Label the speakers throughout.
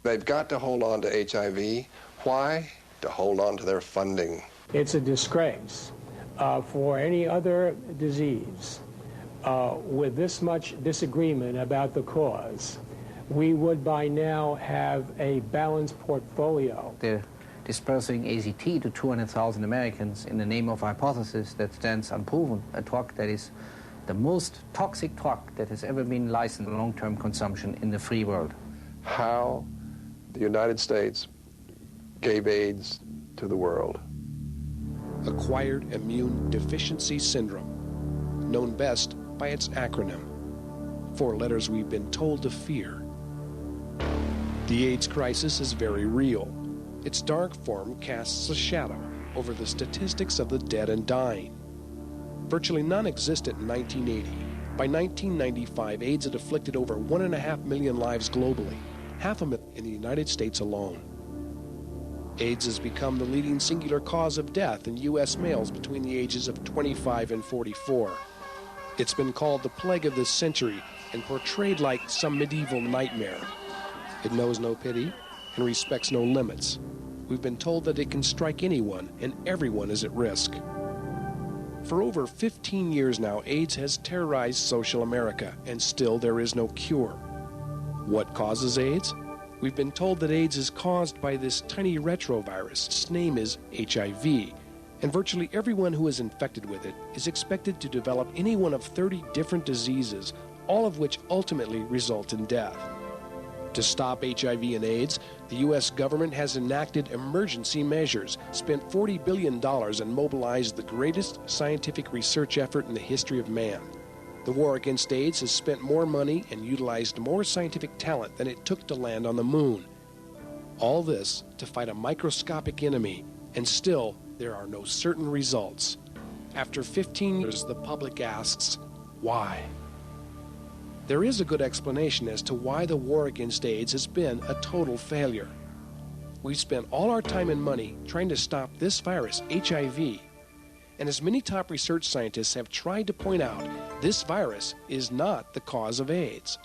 Speaker 1: They've got to hold on to HIV. Why? To hold on to their funding.
Speaker 2: It's a disgrace for any other disease with this much disagreement about the cause. We would by now have a balanced portfolio.
Speaker 3: They're dispersing AZT to 200,000 Americans in the name of a hypothesis that stands unproven, a drug that is the most toxic drug that has ever been licensed for long-term consumption in the free world.
Speaker 1: How the United States gave AIDS to the world.
Speaker 4: Acquired Immune Deficiency Syndrome, known best by its acronym, 4 letters we've been told to fear. The AIDS crisis is very real. Its dark form casts a shadow over the statistics of the dead and dying. Virtually non-existent in 1980. By 1995, AIDS had afflicted over 1.5 million lives globally, 500,000 in the United States alone. AIDS has become the leading singular cause of death in U.S. males between the ages of 25 and 44. It's been called the plague of the century and portrayed like some medieval nightmare. It knows no pity and respects no limits. We've been told that it can strike anyone and everyone is at risk. For over 15 years now, AIDS has terrorized social America, and still there is no cure. What causes AIDS? We've been told that AIDS is caused by this tiny retrovirus. Its name is HIV, and virtually everyone who is infected with it is expected to develop any one of 30 different diseases, all of which ultimately result in death. To stop HIV and AIDS, the U.S. government has enacted emergency measures, spent $40 billion, and mobilized the greatest scientific research effort in the history of man. The war against AIDS has spent more money and utilized more scientific talent than it took to land on the moon. All this to fight a microscopic enemy, and still there are no certain results. After 15 years, the public asks, why? There is a good explanation as to why the war against AIDS has been a total failure. We've spent all our time and money trying to stop this virus, HIV, and as many top research scientists have tried to point out, this virus is not the cause of AIDS.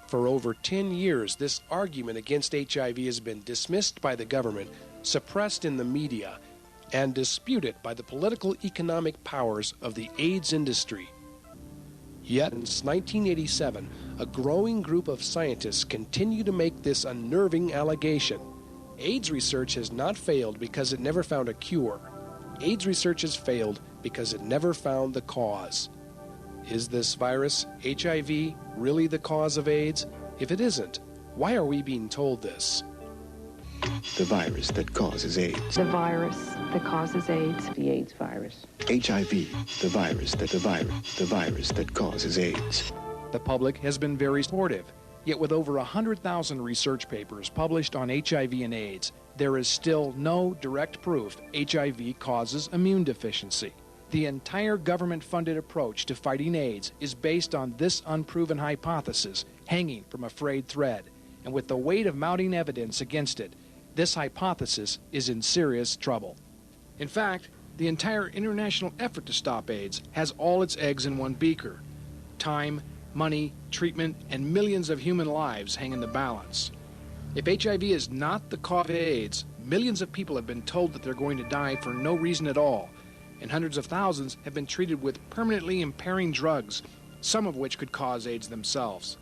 Speaker 4: For over 10 years, this argument against HIV has been dismissed by the government, suppressed in the media, and disputed by the political economic powers of the AIDS industry. Yet, since 1987, a growing group of scientists continue to make this unnerving allegation. AIDS research has not failed because it never found a cure. AIDS research has failed because it never found the cause. Is this virus, HIV, really the cause of AIDS? If it isn't, why are we being told this?
Speaker 5: The virus that causes AIDS.
Speaker 6: The virus that causes AIDS.
Speaker 3: The AIDS virus.
Speaker 5: HIV, the virus that causes AIDS.
Speaker 4: The public has been very supportive, yet with over 100,000 research papers published on HIV and AIDS, there is still no direct proof HIV causes immune deficiency. The entire government-funded approach to fighting AIDS is based on this unproven hypothesis hanging from a frayed thread, and with the weight of mounting evidence against it, this hypothesis is in serious trouble. In fact, the entire international effort to stop AIDS has all its eggs in one beaker. Time, money, treatment, and millions of human lives hang in the balance. If HIV is not the cause of AIDS, millions of people have been told that they're going to die for no reason at all, and hundreds of thousands have been treated with permanently impairing drugs, some of which could cause AIDS themselves.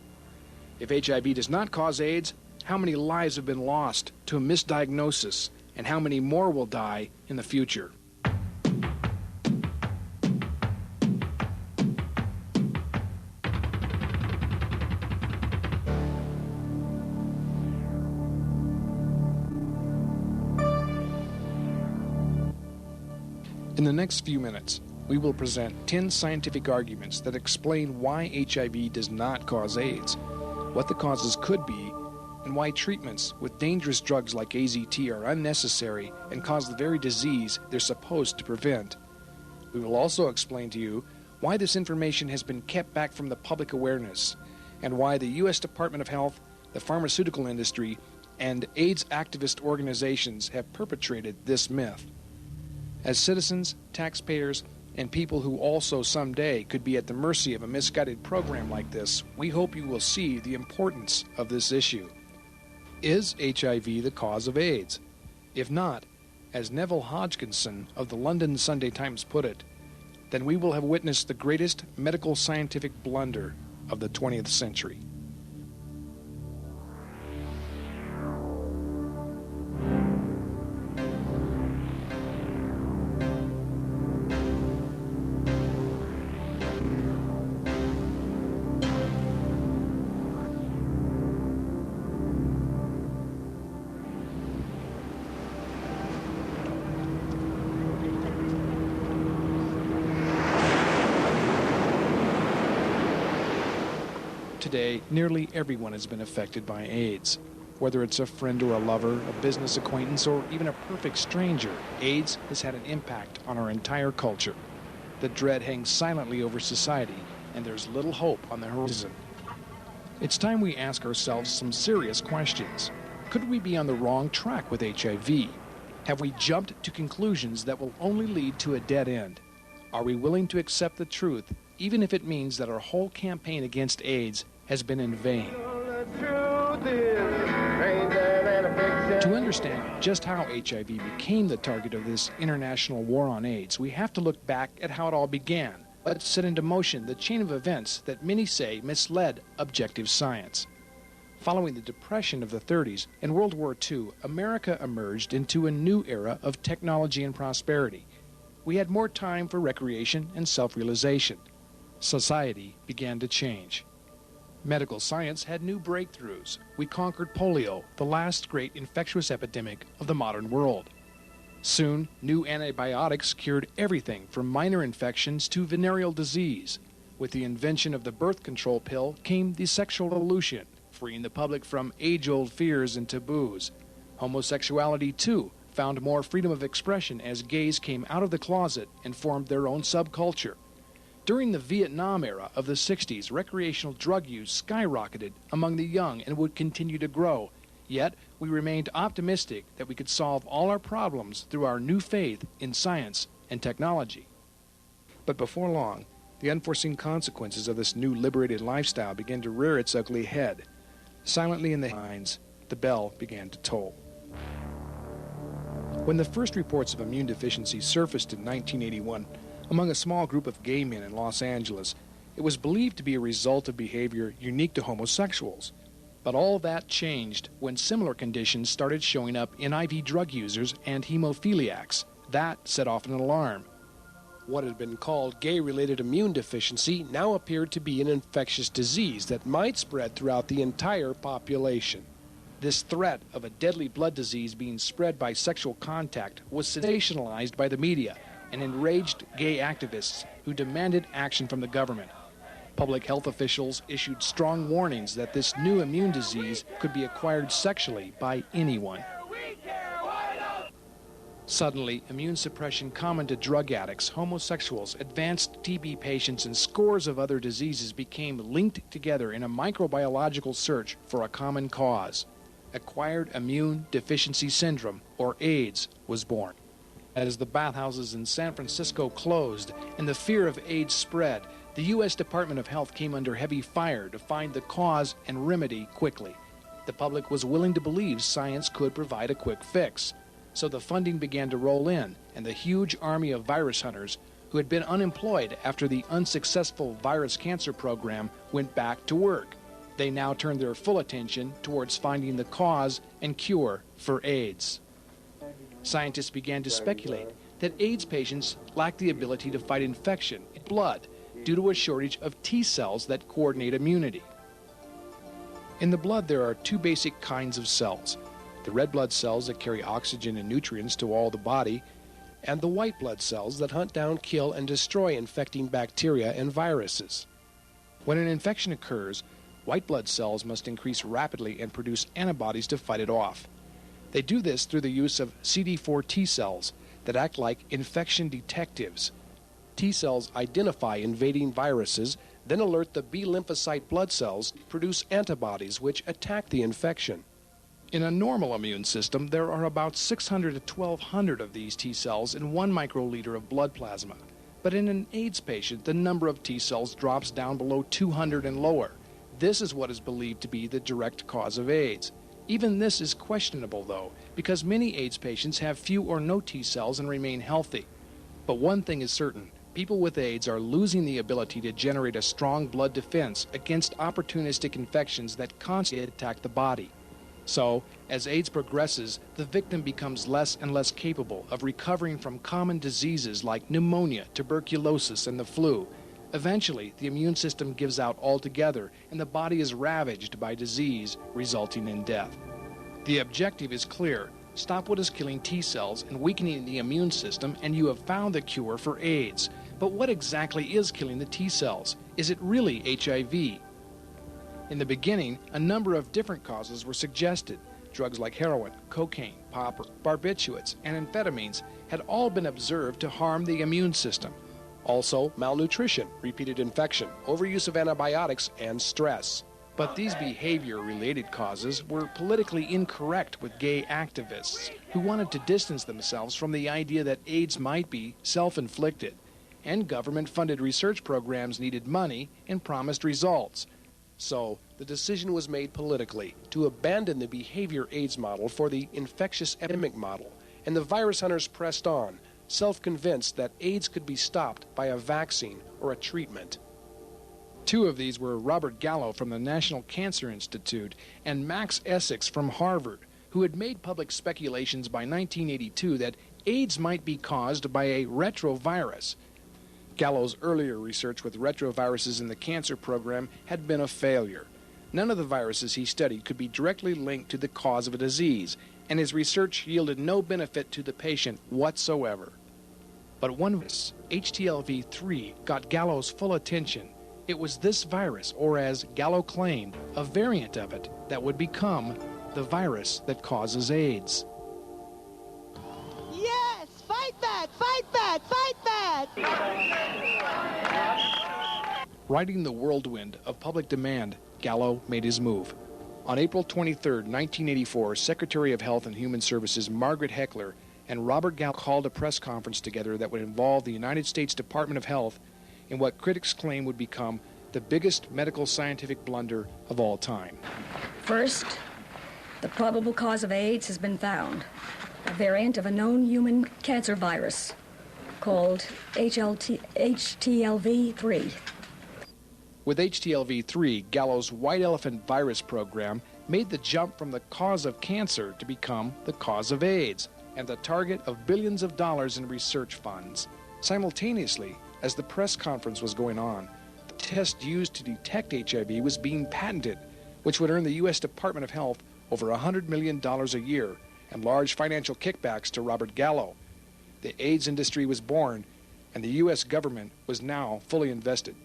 Speaker 4: If HIV does not cause AIDS, how many lives have been lost to a misdiagnosis, and how many more will die in the future? In the next few minutes, we will present 10 scientific arguments that explain why HIV does not cause AIDS, what the causes could be, and why treatments with dangerous drugs like AZT are unnecessary and cause the very disease they're supposed to prevent. We will also explain to you why this information has been kept back from the public awareness, and why the U.S. Department of Health, the pharmaceutical industry, and AIDS activist organizations have perpetrated this myth. As citizens, taxpayers, and people who also someday could be at the mercy of a misguided program like this, we hope you will see the importance of this issue. Is HIV the cause of AIDS? If not, as Neville Hodgkinson of the London Sunday Times put it, then we will have witnessed the greatest medical scientific blunder of the 20th century. Today, nearly everyone has been affected by AIDS. Whether it's a friend or a lover, a business acquaintance, or even a perfect stranger, AIDS has had an impact on our entire culture. The dread hangs silently over society, and there's little hope on the horizon. It's time we ask ourselves some serious questions. Could we be on the wrong track with HIV? Have we jumped to conclusions that will only lead to a dead end? Are we willing to accept the truth, even if it means that our whole campaign against AIDS has been in vain? To understand just how HIV became the target of this international war on AIDS, we have to look back at how it all began. Let's set into motion the chain of events that many say misled objective science. Following the Depression of the 30s and World War II, America emerged into a new era of technology and prosperity. We had more time for recreation and self-realization. Society began to change. Medical science had new breakthroughs. We conquered polio, the last great infectious epidemic of the modern world. Soon, new antibiotics cured everything from minor infections to venereal disease. With the invention of the birth control pill came the sexual revolution, freeing the public from age-old fears and taboos. Homosexuality, too, found more freedom of expression as gays came out of the closet and formed their own subculture. During the Vietnam era of the 60s, recreational drug use skyrocketed among the young and would continue to grow. Yet, we remained optimistic that we could solve all our problems through our new faith in science and technology. But before long, the unforeseen consequences of this new liberated lifestyle began to rear its ugly head. Silently in the minds, the bell began to toll. When the first reports of immune deficiency surfaced in 1981, among a small group of gay men in Los Angeles, it was believed to be a result of behavior unique to homosexuals. But all that changed when similar conditions started showing up in IV drug users and hemophiliacs. That set off an alarm. What had been called gay-related immune deficiency now appeared to be an infectious disease that might spread throughout the entire population. This threat of a deadly blood disease being spread by sexual contact was sensationalized by the media and enraged gay activists who demanded action from the government. Public health officials issued strong warnings that this new immune disease could be acquired sexually by anyone. Suddenly, immune suppression common to drug addicts, homosexuals, advanced TB patients, and scores of other diseases became linked together in a microbiological search for a common cause. Acquired Immune Deficiency Syndrome, or AIDS, was born. As the bathhouses in San Francisco closed and the fear of AIDS spread, the U.S. Department of Health came under heavy fire to find the cause and remedy quickly. The public was willing to believe science could provide a quick fix. So the funding began to roll in, and the huge army of virus hunters who had been unemployed after the unsuccessful virus cancer program went back to work. They now turned their full attention towards finding the cause and cure for AIDS. Scientists began to speculate that AIDS patients lack the ability to fight infection in blood due to a shortage of T cells that coordinate immunity. In the blood, there are two basic kinds of cells: the red blood cells that carry oxygen and nutrients to all the body, and the white blood cells that hunt down, kill, and destroy infecting bacteria and viruses. When an infection occurs, white blood cells must increase rapidly and produce antibodies to fight it off. They do this through the use of CD4 T cells that act like infection detectives. T cells identify invading viruses, then alert the B lymphocyte blood cells to produce antibodies which attack the infection. In a normal immune system, there are about 600 to 1,200 of these T cells in 1 microliter of blood plasma. But in an AIDS patient, the number of T cells drops down below 200 and lower. This is what is believed to be the direct cause of AIDS. Even this is questionable, though, because many AIDS patients have few or no T cells and remain healthy. But one thing is certain, people with AIDS are losing the ability to generate a strong blood defense against opportunistic infections that constantly attack the body. So, as AIDS progresses, the victim becomes less and less capable of recovering from common diseases like pneumonia, tuberculosis, and the flu. Eventually, the immune system gives out altogether, and the body is ravaged by disease, resulting in death. The objective is clear. Stop what is killing T cells and weakening the immune system, and you have found the cure for AIDS. But what exactly is killing the T cells? Is it really HIV? In the beginning, a number of different causes were suggested. Drugs like heroin, cocaine, popper, barbiturates, and amphetamines had all been observed to harm the immune system. Also, malnutrition, repeated infection, overuse of antibiotics, and stress. But these behavior-related causes were politically incorrect with gay activists who wanted to distance themselves from the idea that AIDS might be self-inflicted. And government-funded research programs needed money and promised results. So, the decision was made politically to abandon the behavior AIDS model for the infectious epidemic model, and the virus hunters pressed on, self-convinced that AIDS could be stopped by a vaccine or a treatment. Two of these were Robert Gallo from the National Cancer Institute and Max Essex from Harvard, who had made public speculations by 1982 that AIDS might be caused by a retrovirus. Gallo's earlier research with retroviruses in the cancer program had been a failure. None of the viruses he studied could be directly linked to the cause of a disease, and his research yielded no benefit to the patient whatsoever. But one virus, HTLV-3, got Gallo's full attention. It was this virus, or as Gallo claimed, a variant of it, that would become the virus that causes AIDS.
Speaker 7: Yes! Fight back! Fight back! Fight back!
Speaker 4: Riding the whirlwind of public demand, Gallo made his move. On April 23, 1984, Secretary of Health and Human Services Margaret Heckler and Robert Gallo called a press conference together that would involve the United States Department of Health in what critics claim would become the biggest medical scientific blunder of all time.
Speaker 8: First, the probable cause of AIDS has been found, a variant of a known human cancer virus called HTLV-3.
Speaker 4: With HTLV-3, Gallo's white elephant virus program made the jump from the cause of cancer to become the cause of AIDS and the target of billions of dollars in research funds. Simultaneously, as the press conference was going on, the test used to detect HIV was being patented, which would earn the U.S. Department of Health over $100 million a year and large financial kickbacks to Robert Gallo. The AIDS industry was born, and the U.S. government was now fully invested.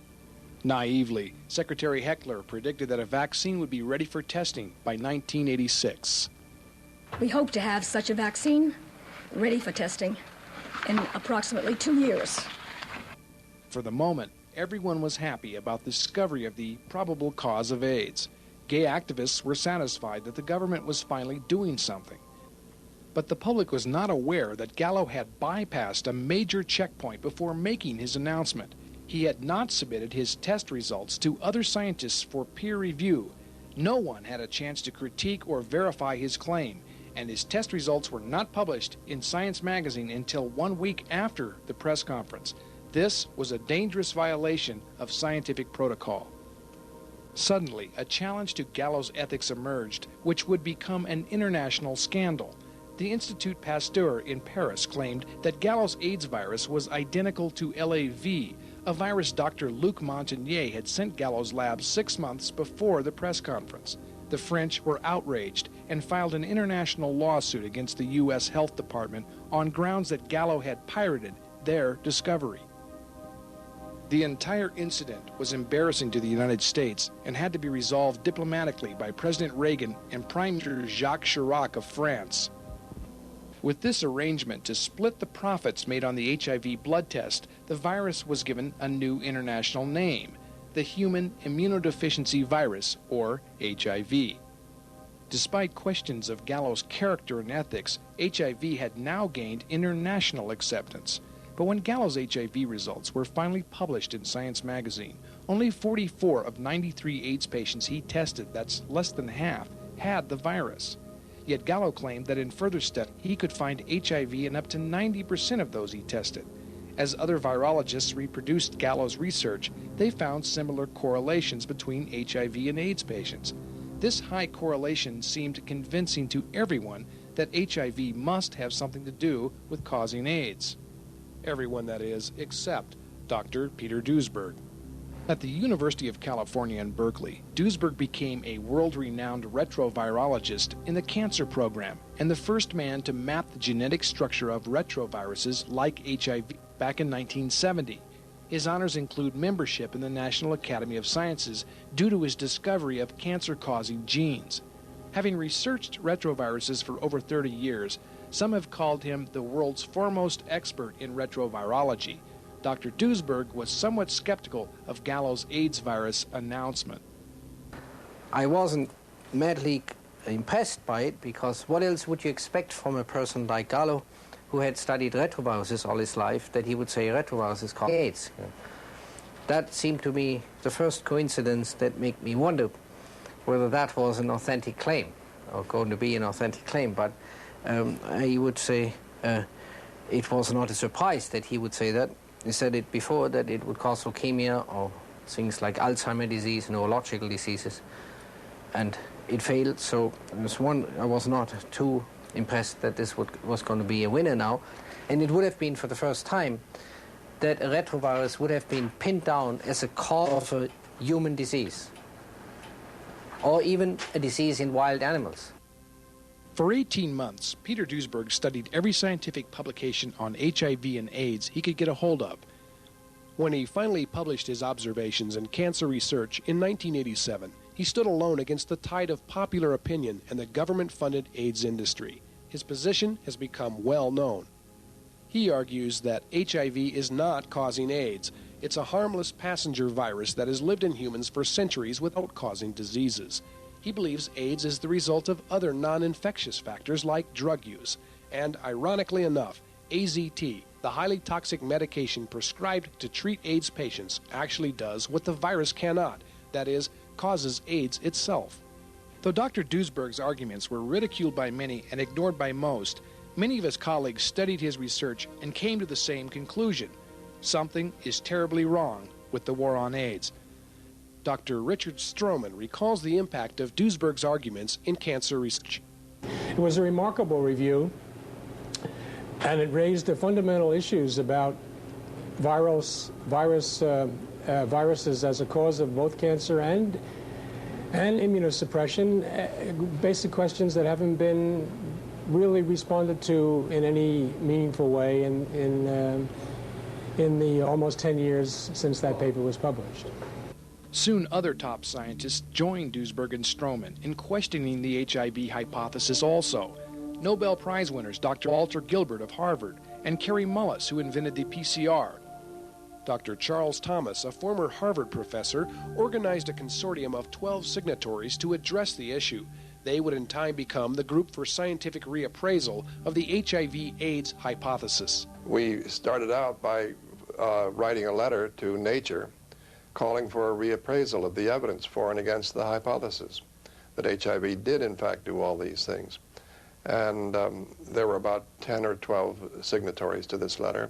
Speaker 4: Naively, Secretary Heckler predicted that a vaccine would be ready for testing by 1986.
Speaker 8: We hope to have such a vaccine ready for testing in approximately 2 years.
Speaker 4: For the moment, everyone was happy about the discovery of the probable cause of AIDS. Gay activists were satisfied that the government was finally doing something. But the public was not aware that Gallo had bypassed a major checkpoint before making his announcement. He had not submitted his test results to other scientists for peer review. No one had a chance to critique or verify his claim, and his test results were not published in Science magazine until 1 week after the press conference. This was a dangerous violation of scientific protocol. Suddenly, a challenge to Gallo's ethics emerged, which would become an international scandal. The Institut Pasteur in Paris claimed that Gallo's AIDS virus was identical to LAV, a virus Dr. Luc Montagnier had sent Gallo's lab 6 months before the press conference. The French were outraged and filed an international lawsuit against the U.S. Health Department on grounds that Gallo had pirated their discovery. The entire incident was embarrassing to the United States and had to be resolved diplomatically by President Reagan and Prime Minister Jacques Chirac of France. With this arrangement to split the profits made on the HIV blood test, the virus was given a new international name, the Human Immunodeficiency Virus, or HIV. Despite questions of Gallo's character and ethics, HIV had now gained international acceptance. But when Gallo's HIV results were finally published in Science magazine, only 44 of 93 AIDS patients he tested, that's less than half, had the virus. Yet Gallo claimed that in further study he could find HIV in up to 90% of those he tested. As other virologists reproduced Gallo's research, they found similar correlations between HIV and AIDS patients. This high correlation seemed convincing to everyone that HIV must have something to do with causing AIDS. Everyone, that is, except Dr. Peter Duesberg. At the University of California in Berkeley, Duesberg became a world-renowned retrovirologist in the cancer program and the first man to map the genetic structure of retroviruses like HIV back in 1970. His honors include membership in the National Academy of Sciences due to his discovery of cancer-causing genes. Having researched retroviruses for over 30 years, some have called him the world's foremost expert in retrovirology. Dr. Duesberg was somewhat skeptical of Gallo's AIDS virus announcement.
Speaker 3: I wasn't madly impressed by it, because what else would you expect from a person like Gallo, who had studied retroviruses all his life, that he would say retroviruses cause AIDS? That seemed to me the first coincidence that made me wonder whether that was an authentic claim, or going to be an authentic claim. But I would say it was not a surprise that he would say that. He said it before, that it would cause leukemia or things like Alzheimer's disease, neurological diseases, and it failed. So I was not too impressed that this was going to be a winner now. And it would have been for the first time that a retrovirus would have been pinned down as a cause of a human disease, or even a disease in wild animals.
Speaker 4: For 18 months, Peter Duesberg studied every scientific publication on HIV and AIDS he could get a hold of. When he finally published his observations in Cancer Research in 1987, he stood alone against the tide of popular opinion and the government-funded AIDS industry. His position has become well known. He argues that HIV is not causing AIDS. It's a harmless passenger virus that has lived in humans for centuries without causing diseases. He believes AIDS is the result of other non-infectious factors like drug use. And ironically enough, AZT, the highly toxic medication prescribed to treat AIDS patients, actually does what the virus cannot, that is, causes AIDS itself. Though Dr. Duesberg's arguments were ridiculed by many and ignored by most, many of his colleagues studied his research and came to the same conclusion. Something is terribly wrong with the war on AIDS. Dr. Richard Stroman recalls the impact of Duesberg's arguments in cancer research.
Speaker 2: It was a remarkable review, and it raised the fundamental issues about viruses as a cause of both cancer and immunosuppression, basic questions that haven't been really responded to in any meaningful way in the almost 10 years since that paper was published.
Speaker 4: Soon other top scientists joined Duesberg and Stroman in questioning the HIV hypothesis also. Nobel Prize winners Dr. Walter Gilbert of Harvard and Kary Mullis, who invented the PCR. Dr. Charles Thomas, a former Harvard professor, organized a consortium of 12 signatories to address the issue. They would in time become the Group for Scientific Reappraisal of the HIV/AIDS hypothesis.
Speaker 1: We started out by writing a letter to Nature calling for a reappraisal of the evidence for and against the hypothesis that HIV did in fact do all these things. And there were about 10 or 12 signatories to this letter,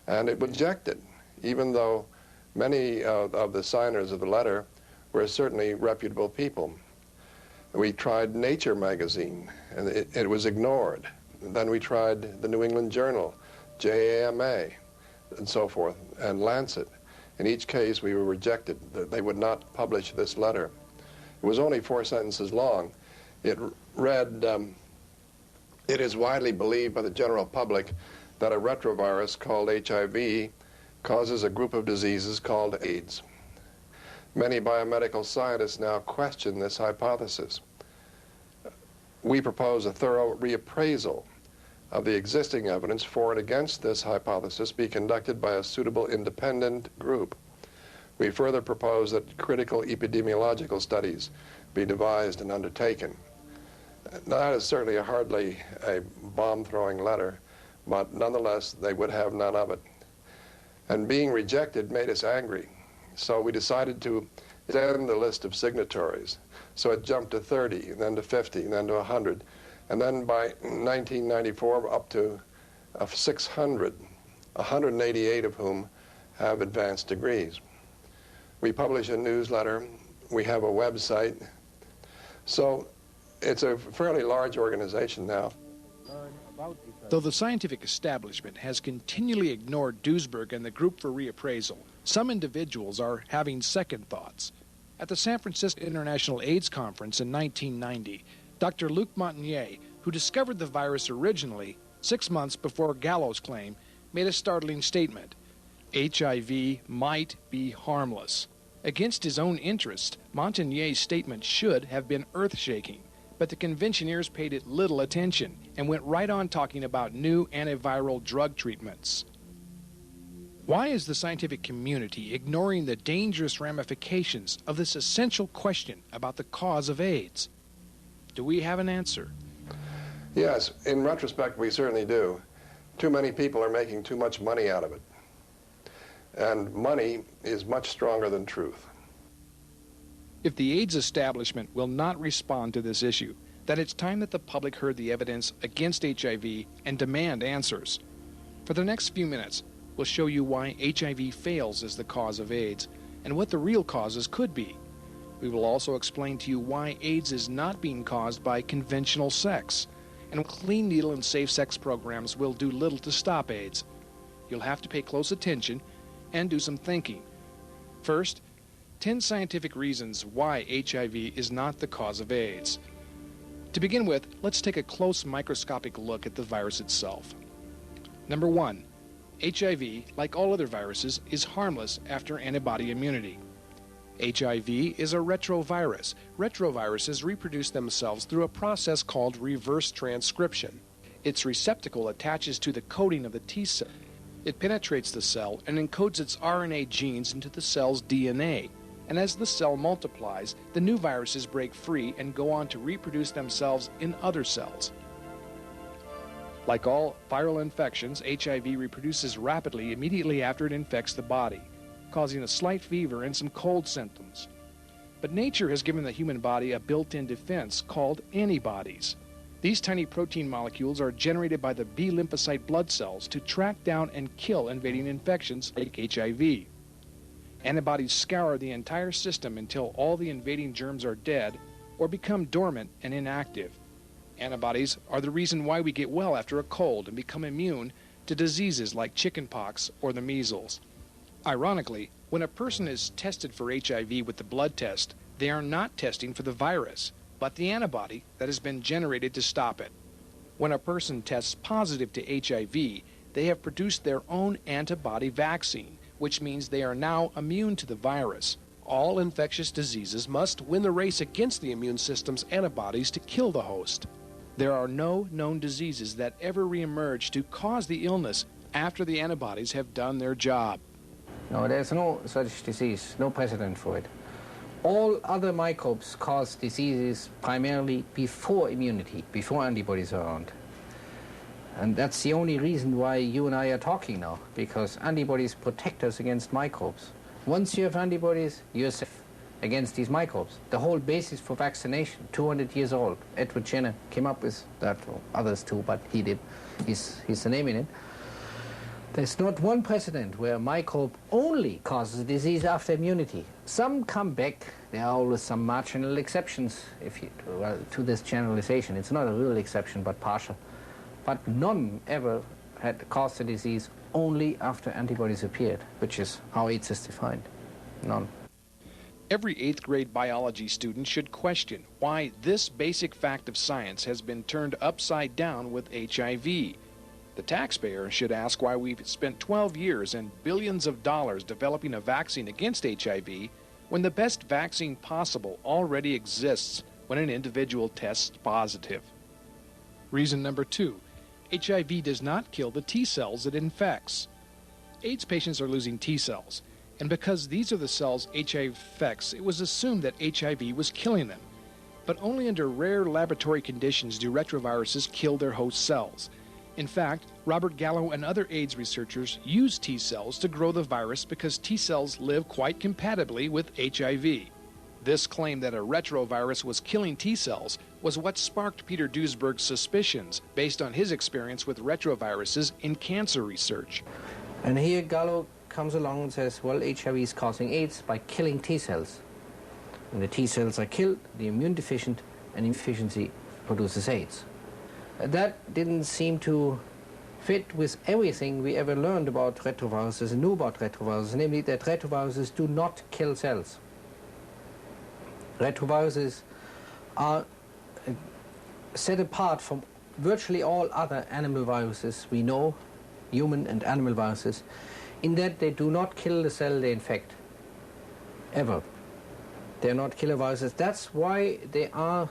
Speaker 1: and it was rejected, even though many of the signers of the letter were certainly reputable people. We tried Nature magazine, and it was ignored. And then we tried the New England Journal, JAMA, and so forth, and Lancet. In each case, we were rejected. They would not publish this letter. It was only 4 sentences long. It read, it is widely believed by the general public that a retrovirus called HIV causes a group of diseases called AIDS. Many biomedical scientists now question this hypothesis. We propose a thorough reappraisal of the existing evidence for and against this hypothesis be conducted by a suitable independent group. We further propose that critical epidemiological studies be devised and undertaken. Now, that is certainly hardly a bomb-throwing letter, but nonetheless, they would have none of it. And being rejected made us angry, so we decided to extend the list of signatories So it jumped to 30, and then to 50, and then to 100. And then by 1994, up to 600, 188 of whom have advanced degrees. We publish a newsletter. We have a website. So it's a fairly large organization now.
Speaker 4: Though the scientific establishment has continually ignored Duisberg and the Group for Reappraisal, some individuals are having second thoughts. At the San Francisco International AIDS Conference in 1990, Dr. Luc Montagnier, who discovered the virus originally 6 months before Gallo's claim, made a startling statement. HIV might be harmless. Against his own interest, Montagnier's statement should have been earth-shaking, but the conventioneers paid it little attention and went right on talking about new antiviral drug treatments. Why is the scientific community ignoring the dangerous ramifications of this essential question about the cause of AIDS? Do we have an answer?
Speaker 1: Yes, in retrospect, we certainly do. Too many people are making too much money out of it. And money is much stronger than truth.
Speaker 4: If the AIDS establishment will not respond to this issue, then it's time that the public heard the evidence against HIV and demand answers. For the next few minutes, we'll show you why HIV fails as the cause of AIDS and what the real causes could be. We will also explain to you why AIDS is not being caused by conventional sex, and clean needle and safe sex programs will do little to stop AIDS. You'll have to pay close attention and do some thinking. First, 10 scientific reasons why HIV is not the cause of AIDS. To begin with, let's take a close microscopic look at the virus itself. Number 1, HIV, like all other viruses, is harmless after antibody immunity. HIV is a retrovirus. Retroviruses reproduce themselves through a process called reverse transcription. Its receptacle attaches to the coating of the T cell. It penetrates the cell and encodes its RNA genes into the cell's DNA. And as the cell multiplies, the new viruses break free and go on to reproduce themselves in other cells. Like all viral infections, HIV reproduces rapidly immediately after it infects the body, causing a slight fever and some cold symptoms. But nature has given the human body a built-in defense called antibodies. These tiny protein molecules are generated by the B lymphocyte blood cells to track down and kill invading infections like HIV. Antibodies scour the entire system until all the invading germs are dead or become dormant and inactive. Antibodies are the reason why we get well after a cold and become immune to diseases like chickenpox or the measles. Ironically, when a person is tested for HIV with the blood test, they are not testing for the virus, but the antibody that has been generated to stop it. When a person tests positive to HIV, they have produced their own antibody vaccine, which means they are now immune to the virus.
Speaker 9: All infectious diseases must win the race against the immune system's antibodies to kill the host.
Speaker 4: There are no known diseases that ever reemerge to cause the illness after the antibodies have done their job.
Speaker 3: No, there's no such disease, no precedent for it. All other microbes cause diseases primarily before immunity, before antibodies are around. And that's the only reason why you and I are talking now, because antibodies protect us against microbes. Once you have antibodies, you're safe against these microbes. The whole basis for vaccination, 200 years old, Edward Jenner came up with that, or others too, but he did. He's the name in it. There's not one precedent where a microbe only causes a disease after immunity. Some come back. There are always some marginal exceptions to this generalization. It's not a real exception, but partial. But none ever had caused the disease only after antibodies appeared, which is how AIDS is defined. None.
Speaker 4: Every 8th grade biology student should question why this basic fact of science has been turned upside down with HIV. The taxpayer should ask why we've spent 12 years and billions of dollars developing a vaccine against HIV when the best vaccine possible already exists when an individual tests positive.
Speaker 9: Reason number 2, HIV does not kill the T cells it infects.
Speaker 4: AIDS patients are losing T cells, and because these are the cells HIV affects, it was assumed that HIV was killing them. But only under rare laboratory conditions do retroviruses kill their host cells. In fact, Robert Gallo and other AIDS researchers use T cells to grow the virus because T cells live quite compatibly with HIV.
Speaker 9: This claim that a retrovirus was killing T cells was what sparked Peter Duesberg's suspicions based on his experience with retroviruses in cancer research.
Speaker 3: And here Gallo comes along and says, well, HIV is causing AIDS by killing T cells. When the T cells are killed, the immune deficient, and deficiency produces AIDS. That didn't seem to fit with everything we ever learned about retroviruses and knew about retroviruses, namely that retroviruses do not kill cells. Retroviruses are set apart from virtually all other animal viruses we know, human and animal viruses, in that they do not kill the cell they infect, ever. They're not killer viruses. That's why they are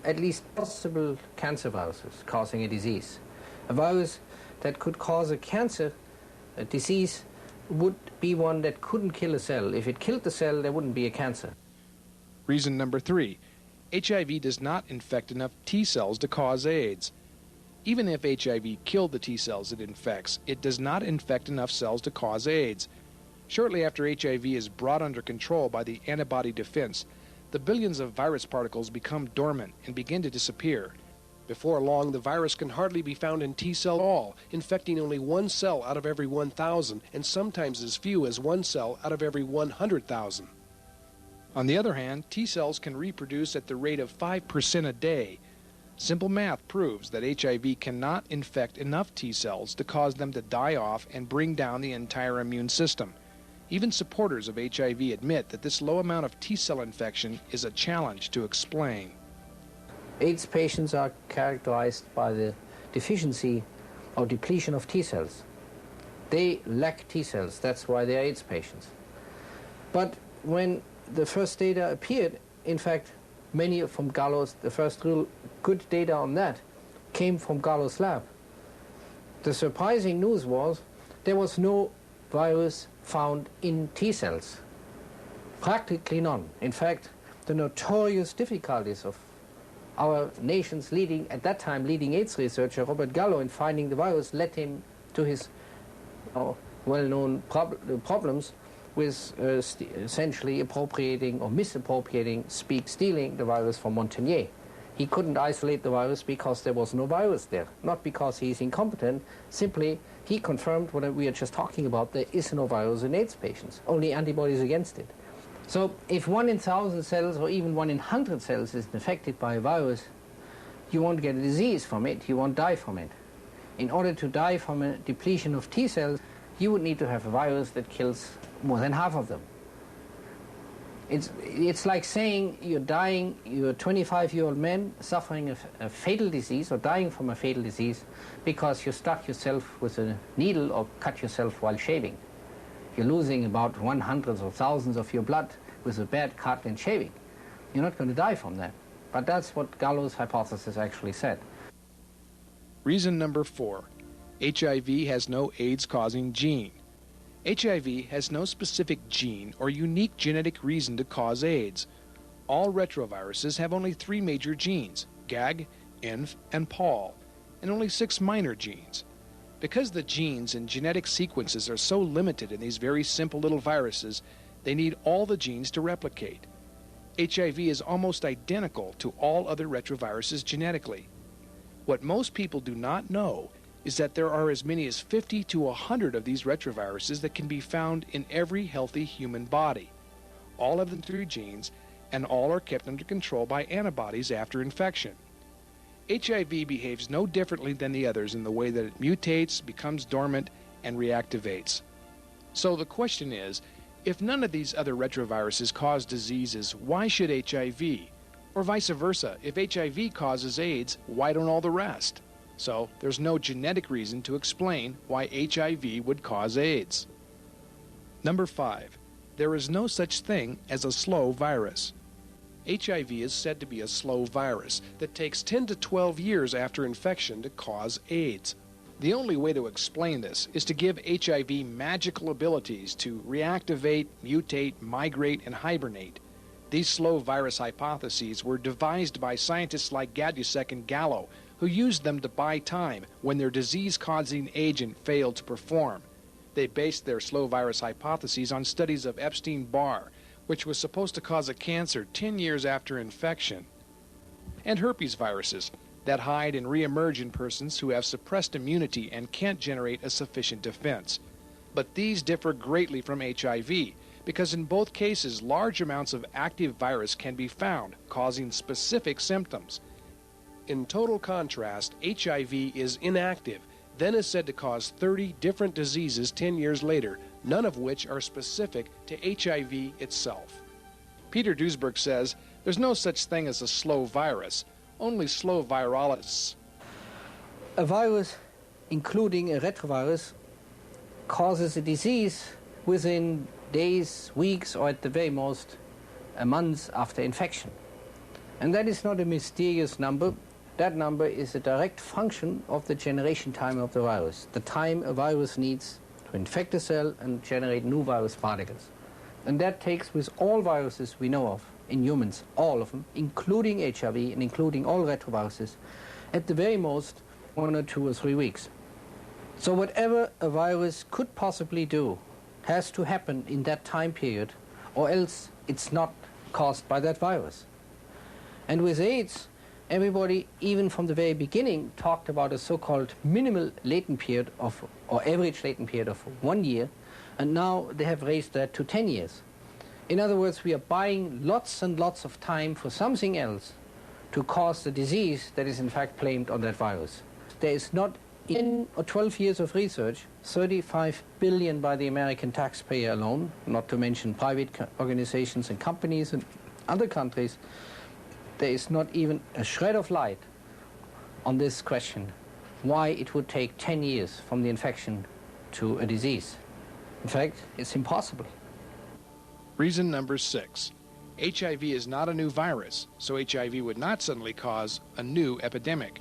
Speaker 3: at least possible cancer viruses causing a disease. A virus that could cause a cancer, a disease, would be one that couldn't kill a cell. If it killed the cell, there wouldn't be a cancer.
Speaker 9: Reason number 3, HIV does not infect enough T cells to cause AIDS. Even if HIV killed the T cells it infects, it does not infect enough cells to cause AIDS. Shortly after HIV is brought under control by the antibody defense, the billions of virus particles become dormant and begin to disappear. Before long, the virus can hardly be found in T cell at all, infecting only one cell out of every 1,000, and sometimes as few as one cell out of every 100,000. On the other hand, T cells can reproduce at the rate of 5% a day. Simple math proves that HIV cannot infect enough T cells to cause them to die off and bring down the entire immune system. Even supporters of HIV admit that this low amount of T cell infection is a challenge to explain.
Speaker 3: AIDS patients are characterized by the deficiency or depletion of T cells. They lack T cells, that's why they're AIDS patients. But when the first data appeared, in fact, many from Gallo's, the first real good data on that came from Gallo's lab. The surprising news was there was no virus found in T cells. Practically none. In fact, the notorious difficulties of our nation's leading, at that time, leading AIDS researcher, Robert Gallo, in finding the virus led him to his well-known problems with essentially appropriating or misappropriating, stealing the virus from Montagnier. He couldn't isolate the virus because there was no virus there, not because he's incompetent, simply he confirmed what we are just talking about, there is no virus in AIDS patients, only antibodies against it. So if 1 in 1,000 cells or even 1 in 100 cells is infected by a virus, you won't get a disease from it, you won't die from it. In order to die from a depletion of T cells, you would need to have a virus that kills more than half of them. It's like saying you're dying, you're a 25-year-old man suffering a fatal disease or dying from a fatal disease because you stuck yourself with a needle or cut yourself while shaving. You're losing about 100 or thousands of your blood with a bad cut and shaving. You're not going to die from that. But that's what Gallo's hypothesis actually said.
Speaker 9: Reason number 4, HIV has no AIDS-causing gene. HIV has no specific gene or unique genetic reason to cause AIDS. All retroviruses have only 3 major genes, GAG, INF, and POL, and only 6 minor genes. Because the genes and genetic sequences are so limited in these very simple little viruses, they need all the genes to replicate. HIV is almost identical to all other retroviruses genetically. What most people do not know is that there are as many as 50 to 100 of these retroviruses that can be found in every healthy human body. All have the 3 genes, and all are kept under control by antibodies after infection. HIV behaves no differently than the others in the way that it mutates, becomes dormant, and reactivates. So the question is, if none of these other retroviruses cause diseases, why should HIV? Or vice versa, if HIV causes AIDS, why don't all the rest? So there's no genetic reason to explain why HIV would cause AIDS. Number 5, there is no such thing as a slow virus. HIV is said to be a slow virus that takes 10 to 12 years after infection to cause AIDS. The only way to explain this is to give HIV magical abilities to reactivate, mutate, migrate, and hibernate. These slow virus hypotheses were devised by scientists like Gaddusek and Gallo, who used them to buy time when their disease-causing agent failed to perform. They based their slow virus hypotheses on studies of Epstein-Barr, which was supposed to cause a cancer 10 years after infection, and herpes viruses that hide and reemerge in persons who have suppressed immunity and can't generate a sufficient defense. But these differ greatly from HIV, because in both cases large amounts of active virus can be found, causing specific symptoms.
Speaker 4: In total contrast, HIV is inactive, then is said to cause 30 different diseases 10 years later, none of which are specific to HIV itself.
Speaker 9: Peter Duesberg says there's no such thing as a slow virus, only slow virologists.
Speaker 3: A virus, including a retrovirus, causes a disease within days, weeks, or at the very most, a month after infection. And that is not a mysterious number. That number is a direct function of the generation time of the virus, the time a virus needs to infect a cell and generate new virus particles. And that takes, with all viruses we know of in humans, all of them, including HIV and including all retroviruses, at the very most 1 or 2 or 3 weeks. So whatever a virus could possibly do has to happen in that time period, or else it's not caused by that virus. And with AIDS, everybody, even from the very beginning, talked about a so-called minimal latent period of, or average latent period of 1 year, and now they have raised that to 10 years. In other words, we are buying lots and lots of time for something else to cause the disease that is in fact blamed on that virus. There is not, in 12 years of research, 35 billion by the American taxpayer alone, not to mention private organizations and companies in other countries. There is not even a shred of light on this question, why it would take 10 years from the infection to a disease. In fact, it's impossible.
Speaker 9: Reason number 6. HIV is not a new virus, so HIV would not suddenly cause a new epidemic.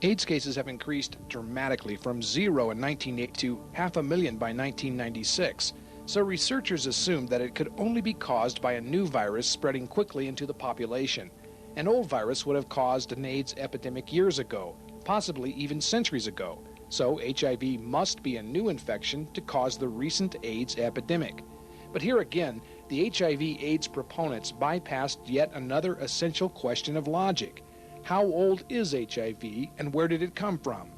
Speaker 9: AIDS cases have increased dramatically from 0 in 1980 to 500,000 by 1996. So researchers assumed that it could only be caused by a new virus spreading quickly into the population. An old virus would have caused an AIDS epidemic years ago, possibly even centuries ago. So HIV must be a new infection to cause the recent AIDS epidemic. But here again, the HIV/AIDS proponents bypassed yet another essential question of logic. How old is HIV and where did it come from?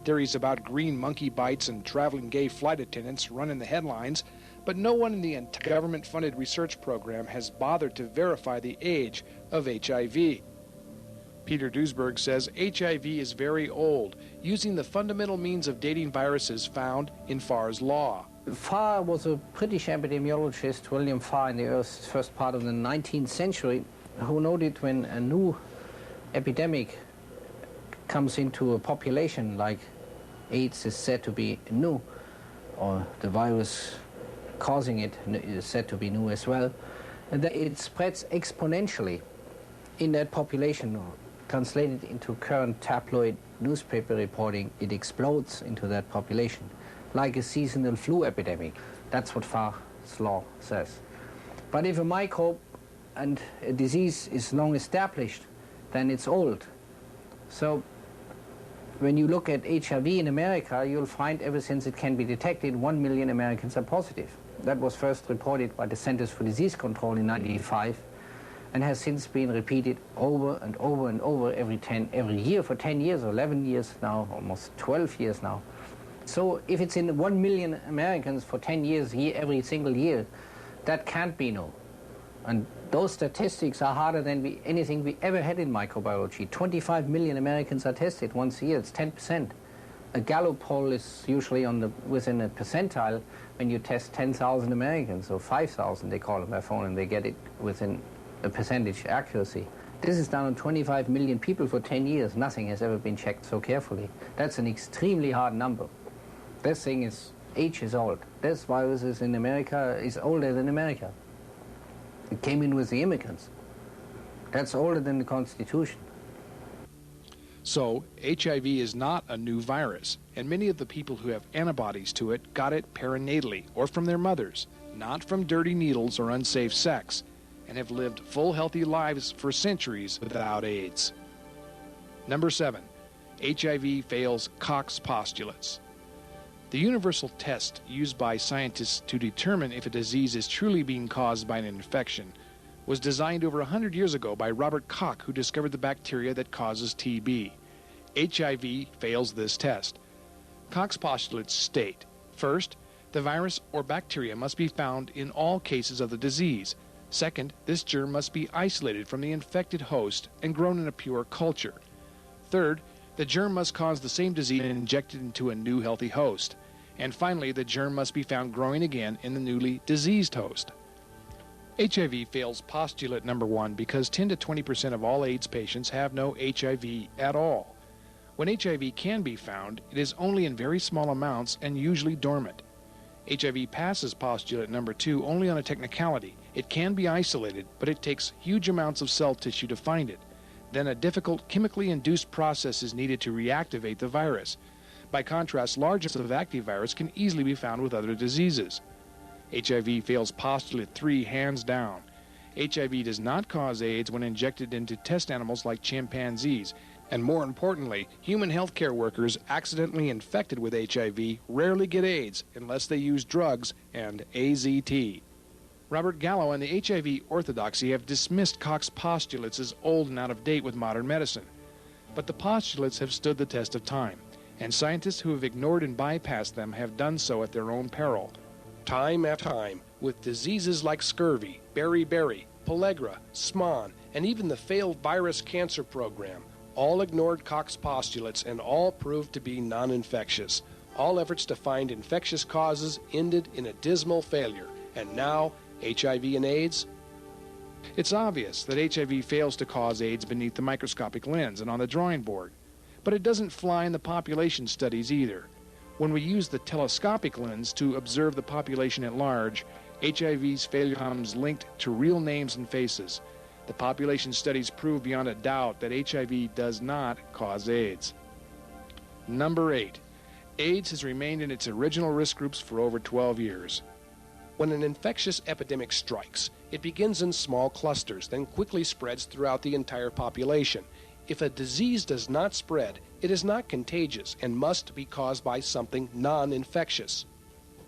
Speaker 9: Theories about green monkey bites and traveling gay flight attendants run in the headlines, but no one in the government-funded research program has bothered to verify the age of HIV. Peter Duesberg says HIV is very old, using the fundamental means of dating viruses found in Farr's law.
Speaker 3: Farr was a British epidemiologist, William Farr, in the first part of the 19th century, who noted when a new epidemic comes into a population, like AIDS is said to be new, or the virus causing it is said to be new as well, and that it spreads exponentially in that population. Translated into current tabloid newspaper reporting, it explodes into that population, like a seasonal flu epidemic. That's what Farr's law says. But if a microbe and a disease is long established, then it's old. So when you look at HIV in America, you'll find ever since it can be detected, 1 million Americans are positive. That was first reported by the Centers for Disease Control in 1995 and has since been repeated over and over and over every year for 10 years or 11 years now, almost 12 years now. So if it's in 1 million Americans for 10 years every single year, that can't be new. And those statistics are harder than anything we ever had in microbiology. 25 million Americans are tested once a year. It's 10%. A Gallup poll is usually within a percentile when you test 10,000 Americans, or 5,000 they call them by phone, and they get it within a percentage accuracy. This is done on 25 million people for 10 years. Nothing has ever been checked so carefully. That's an extremely hard number. This thing is, age is old. This virus is in America is older than America. It came in with the immigrants. That's older than the Constitution.
Speaker 9: So, HIV is not a new virus, and many of the people who have antibodies to it got it perinatally or from their mothers, not from dirty needles or unsafe sex, and have lived full, healthy lives for centuries without AIDS. Number 7, HIV fails Koch's postulates. The universal test used by scientists to determine if a disease is truly being caused by an infection was designed over 100 years ago by Robert Koch, who discovered the bacteria that causes TB. HIV fails this test. Koch's postulates state, first, the virus or bacteria must be found in all cases of the disease. Second, this germ must be isolated from the infected host and grown in a pure culture. Third, the germ must cause the same disease and injected into a new healthy host. And finally, the germ must be found growing again in the newly diseased host. HIV fails postulate number 1 because 10 to 20% of all AIDS patients have no HIV at all. When HIV can be found, it is only in very small amounts and usually dormant. HIV passes postulate number 2 only on a technicality. It can be isolated, but it takes huge amounts of cell tissue to find it. Then a difficult chemically induced process is needed to reactivate the virus. By contrast, large amounts of active virus can easily be found with other diseases. HIV fails postulate 3 hands down. HIV does not cause AIDS when injected into test animals like chimpanzees. And more importantly, human healthcare workers accidentally infected with HIV rarely get AIDS unless they use drugs and AZT. Robert Gallo and the HIV orthodoxy have dismissed Koch's postulates as old and out of date with modern medicine. But the postulates have stood the test of time, and scientists who have ignored and bypassed them have done so at their own peril.
Speaker 4: Time after time, with diseases like scurvy, beriberi, pellagra, SMAN, and even the failed virus cancer program, all ignored Koch's postulates and all proved to be non-infectious. All efforts to find infectious causes ended in a dismal failure. And now, HIV and AIDS?
Speaker 9: It's obvious that HIV fails to cause AIDS beneath the microscopic lens and on the drawing board. But it doesn't fly in the population studies either. When we use the telescopic lens to observe the population at large, HIV's failure comes linked to real names and faces. The population studies prove beyond a doubt that HIV does not cause AIDS. Number 8. AIDS has remained in its original risk groups for over 12 years.
Speaker 4: When an infectious epidemic strikes, it begins in small clusters, then quickly spreads throughout the entire population. If a disease does not spread, it is not contagious and must be caused by something non-infectious.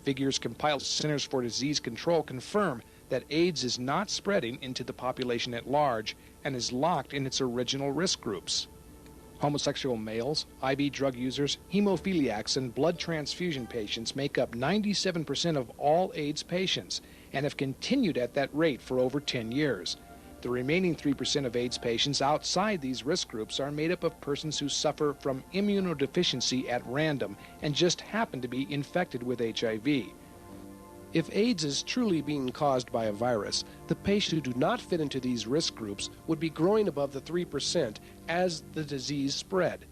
Speaker 4: Figures compiled by Centers for Disease Control confirm that AIDS is not spreading into the population at large and is locked in its original risk groups. Homosexual males, IV drug users, hemophiliacs, and blood transfusion patients make up 97% of all AIDS patients and have continued at that rate for over 10 years. The remaining 3% of AIDS patients outside these risk groups are made up of persons who suffer from immunodeficiency at random and just happen to be infected with HIV. If AIDS is truly being caused by a virus, the patients who do not fit into these risk groups would be growing above the 3% as the disease spread.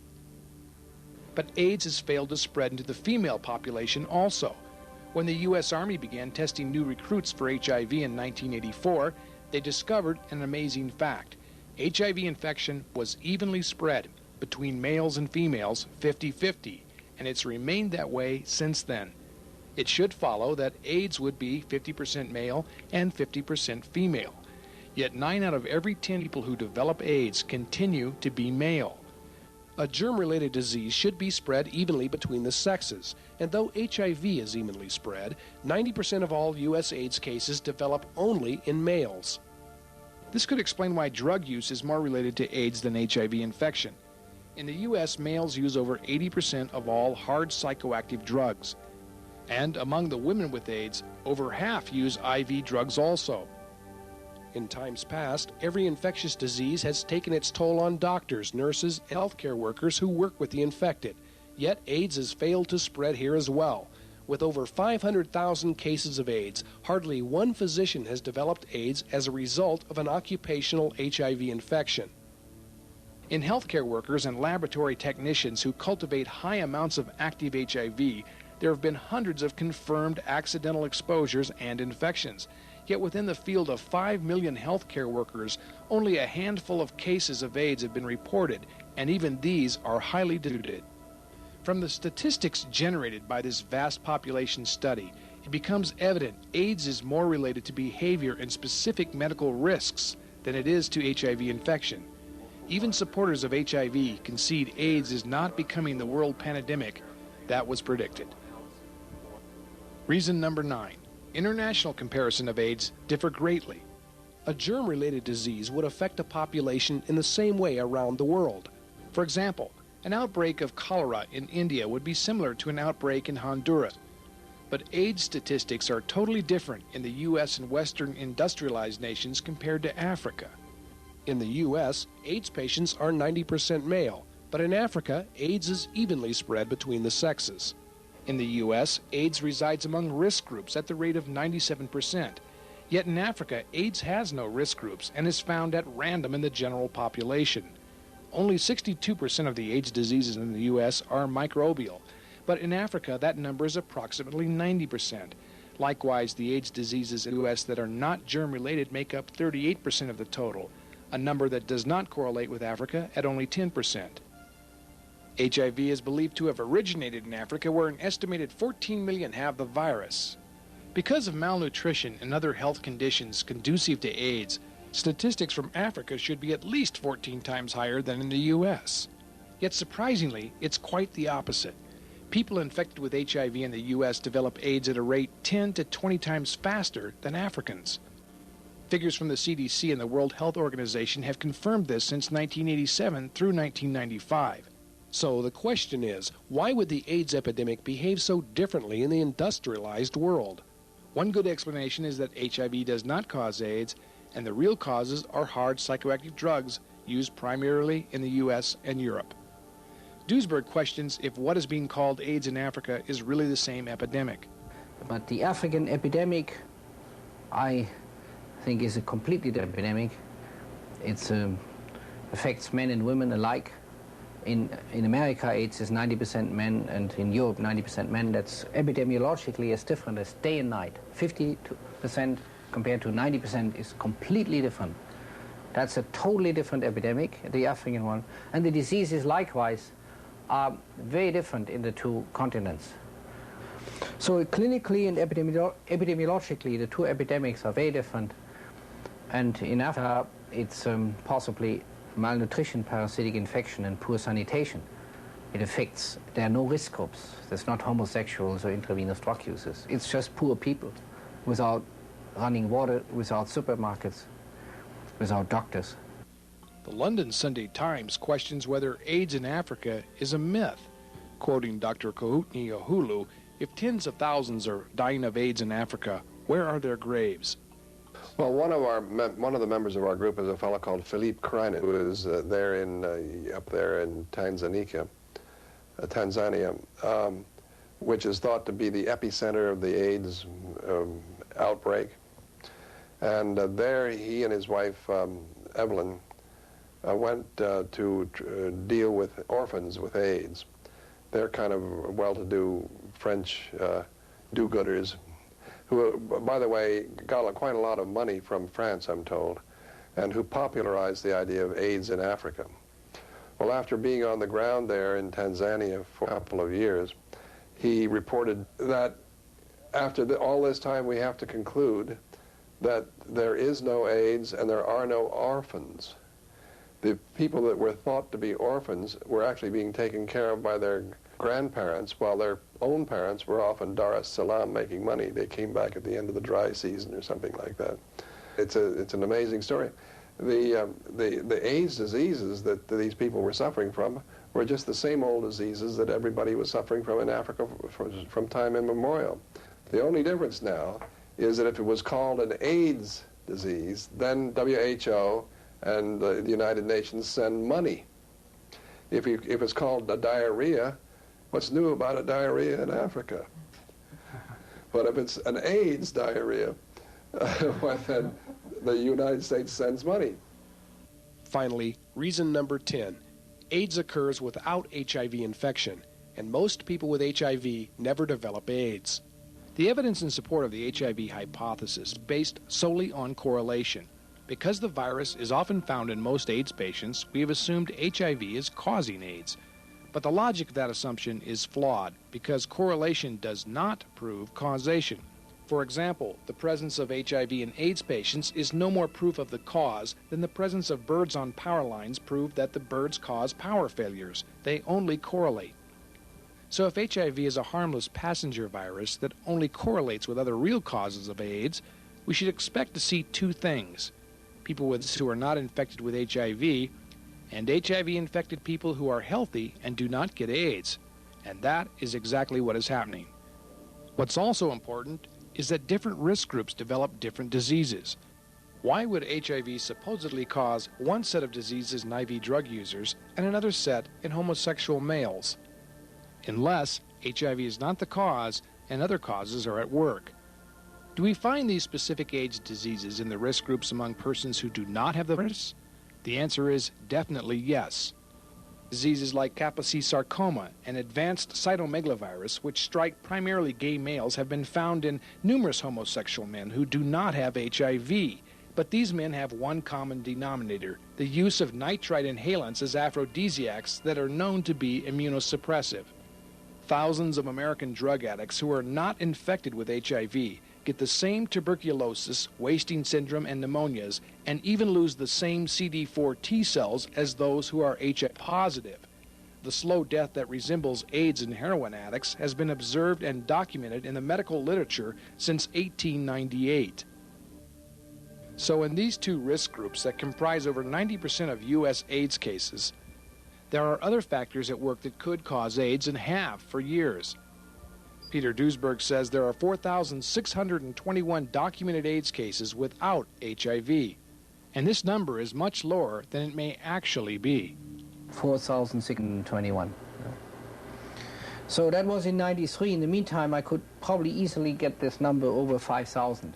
Speaker 4: But AIDS has failed to spread into the female population also. When the U.S. Army began testing new recruits for HIV in 1984, they discovered an amazing fact. HIV infection was evenly spread between males and females, 50-50, and it's remained that way since then. It should follow that AIDS would be 50% male and 50% female. Yet 9 out of every 10 people who develop AIDS continue to be male. A germ-related disease should be spread evenly between the sexes, and though HIV is evenly spread, 90% of all U.S. AIDS cases develop only in males.
Speaker 9: This could explain why drug use is more related to AIDS than HIV infection. In the U.S., males use over 80% of all hard psychoactive drugs. And among the women with AIDS, over half use IV drugs also.
Speaker 4: In times past, every infectious disease has taken its toll on doctors, nurses, and healthcare workers who work with the infected. Yet AIDS has failed to spread here as well. With over 500,000 cases of AIDS, hardly one physician has developed AIDS as a result of an occupational HIV infection.
Speaker 9: In healthcare workers and laboratory technicians who cultivate high amounts of active HIV, there have been hundreds of confirmed accidental exposures and infections. Yet within the field of 5 million healthcare workers, only a handful of cases of AIDS have been reported, and even these are highly diluted. From the statistics generated by this vast population study, it becomes evident AIDS is more related to behavior and specific medical risks than it is to HIV infection. Even supporters of HIV concede AIDS is not becoming the world pandemic that was predicted. Reason number 9. International comparison of AIDS differ greatly.
Speaker 4: A germ-related disease would affect a population in the same way around the world.
Speaker 9: For example, an outbreak of cholera in India would be similar to an outbreak in Honduras. But AIDS statistics are totally different in the U.S. and Western industrialized nations compared to Africa.
Speaker 4: In the U.S., AIDS patients are 90% male, but in Africa, AIDS is evenly spread between the sexes.
Speaker 9: In the U.S., AIDS resides among risk groups at the rate of 97%. Yet in Africa, AIDS has no risk groups and is found at random in the general population. Only 62% of the AIDS diseases in the U.S. are microbial, but in Africa that number is approximately 90%. Likewise, the AIDS diseases in the U.S. that are not germ-related make up 38% of the total, a number that does not correlate with Africa at only 10%. HIV is believed to have originated in Africa, where an estimated 14 million have the virus. Because of malnutrition and other health conditions conducive to AIDS, statistics from Africa should be at least 14 times higher than in the U.S. Yet surprisingly, it's quite the opposite. People infected with HIV in the U.S. develop AIDS at a rate 10 to 20 times faster than Africans. Figures from the CDC and the World Health Organization have confirmed this since 1987 through 1995.
Speaker 4: So the question is, why would the AIDS epidemic behave so differently in the industrialized world?
Speaker 9: One good explanation is that HIV does not cause AIDS, and the real causes are hard psychoactive drugs used primarily in the U.S. and Europe. Duisberg questions if what is being called AIDS in Africa is really the same epidemic.
Speaker 3: But the African epidemic, I think, is a completely different epidemic. It affects men and women alike. In America, AIDS is 90% men, and in Europe, 90% men. That's epidemiologically as different as day and night. 50% compared to 90% is completely different. That's a totally different epidemic, the African one. And the diseases, likewise, are very different in the two continents. So clinically and epidemiologically, the two epidemics are very different. And in Africa, it's possibly malnutrition, parasitic infection, and poor sanitation. It affects, there are no risk groups. There's not homosexuals or intravenous drug users. It's just poor people without running water, without supermarkets, without doctors.
Speaker 9: The London Sunday Times questions whether AIDS in Africa is a myth. Quoting Dr. Kohutni Ohulu, if tens of thousands are dying of AIDS in Africa, where are their graves?
Speaker 1: Well, one of the members of our group is a fellow called Philippe Kreinen, who is up there in Tanzania, which is thought to be the epicenter of the AIDS outbreak. And there he and his wife, Evelyn, went to deal with orphans with AIDS. They're kind of well-to-do French do-gooders who, by the way, got quite a lot of money from France, I'm told, and who popularized the idea of AIDS in Africa. Well, after being on the ground there in Tanzania for a couple of years, he reported that after all this time we have to conclude that there is no AIDS and there are no orphans. The people that were thought to be orphans were actually being taken care of by their grandparents, while their own parents were off in Dar es Salaam making money. They came back at the end of the dry season or something like that. It's an amazing story. The AIDS diseases that these people were suffering from were just the same old diseases that everybody was suffering from in Africa from time immemorial. The only difference now is that if it was called an AIDS disease, then WHO and the United Nations send money. If it's called a diarrhea, what's new about a diarrhea in Africa? But if it's an AIDS diarrhea, well, then the United States sends money.
Speaker 4: Finally, reason number 10. AIDS occurs without HIV infection, and most people with HIV never develop AIDS.
Speaker 9: The evidence in support of the HIV hypothesis is based solely on correlation. Because the virus is often found in most AIDS patients, we have assumed HIV is causing AIDS. But the logic of that assumption is flawed because correlation does not prove causation. For example, the presence of HIV in AIDS patients is no more proof of the cause than the presence of birds on power lines prove that the birds cause power failures. They only correlate. So if HIV is a harmless passenger virus that only correlates with other real causes of AIDS, we should expect to see two things: people who are not infected with HIV, and HIV-infected people who are healthy and do not get AIDS. And that is exactly what is happening. What's also important is that different risk groups develop different diseases. Why would HIV supposedly cause one set of diseases in IV drug users and another set in homosexual males? Unless HIV is not the cause and other causes are at work. Do we find these specific AIDS diseases in the risk groups among persons who do not have the virus? The answer is definitely yes. Diseases like Kaposi sarcoma and advanced cytomegalovirus, which strike primarily gay males, have been found in numerous homosexual men who do not have HIV. But these men have one common denominator: the use of nitrite inhalants as aphrodisiacs that are known to be immunosuppressive. Thousands of American drug addicts who are not infected with HIV get the same tuberculosis, wasting syndrome, and pneumonias, and even lose the same CD4 T cells as those who are HIV positive. The slow death that resembles AIDS in heroin addicts has been observed and documented in the medical literature since 1898. So in these two risk groups that comprise over 90% of U.S. AIDS cases, there are other factors at work that could cause AIDS and have for years. Peter Duesberg says there are 4,621 documented AIDS cases without HIV, and this number is much lower than it may actually be.
Speaker 3: 4,621. So that was in 93. In the meantime, I could probably easily get this number over 5,000.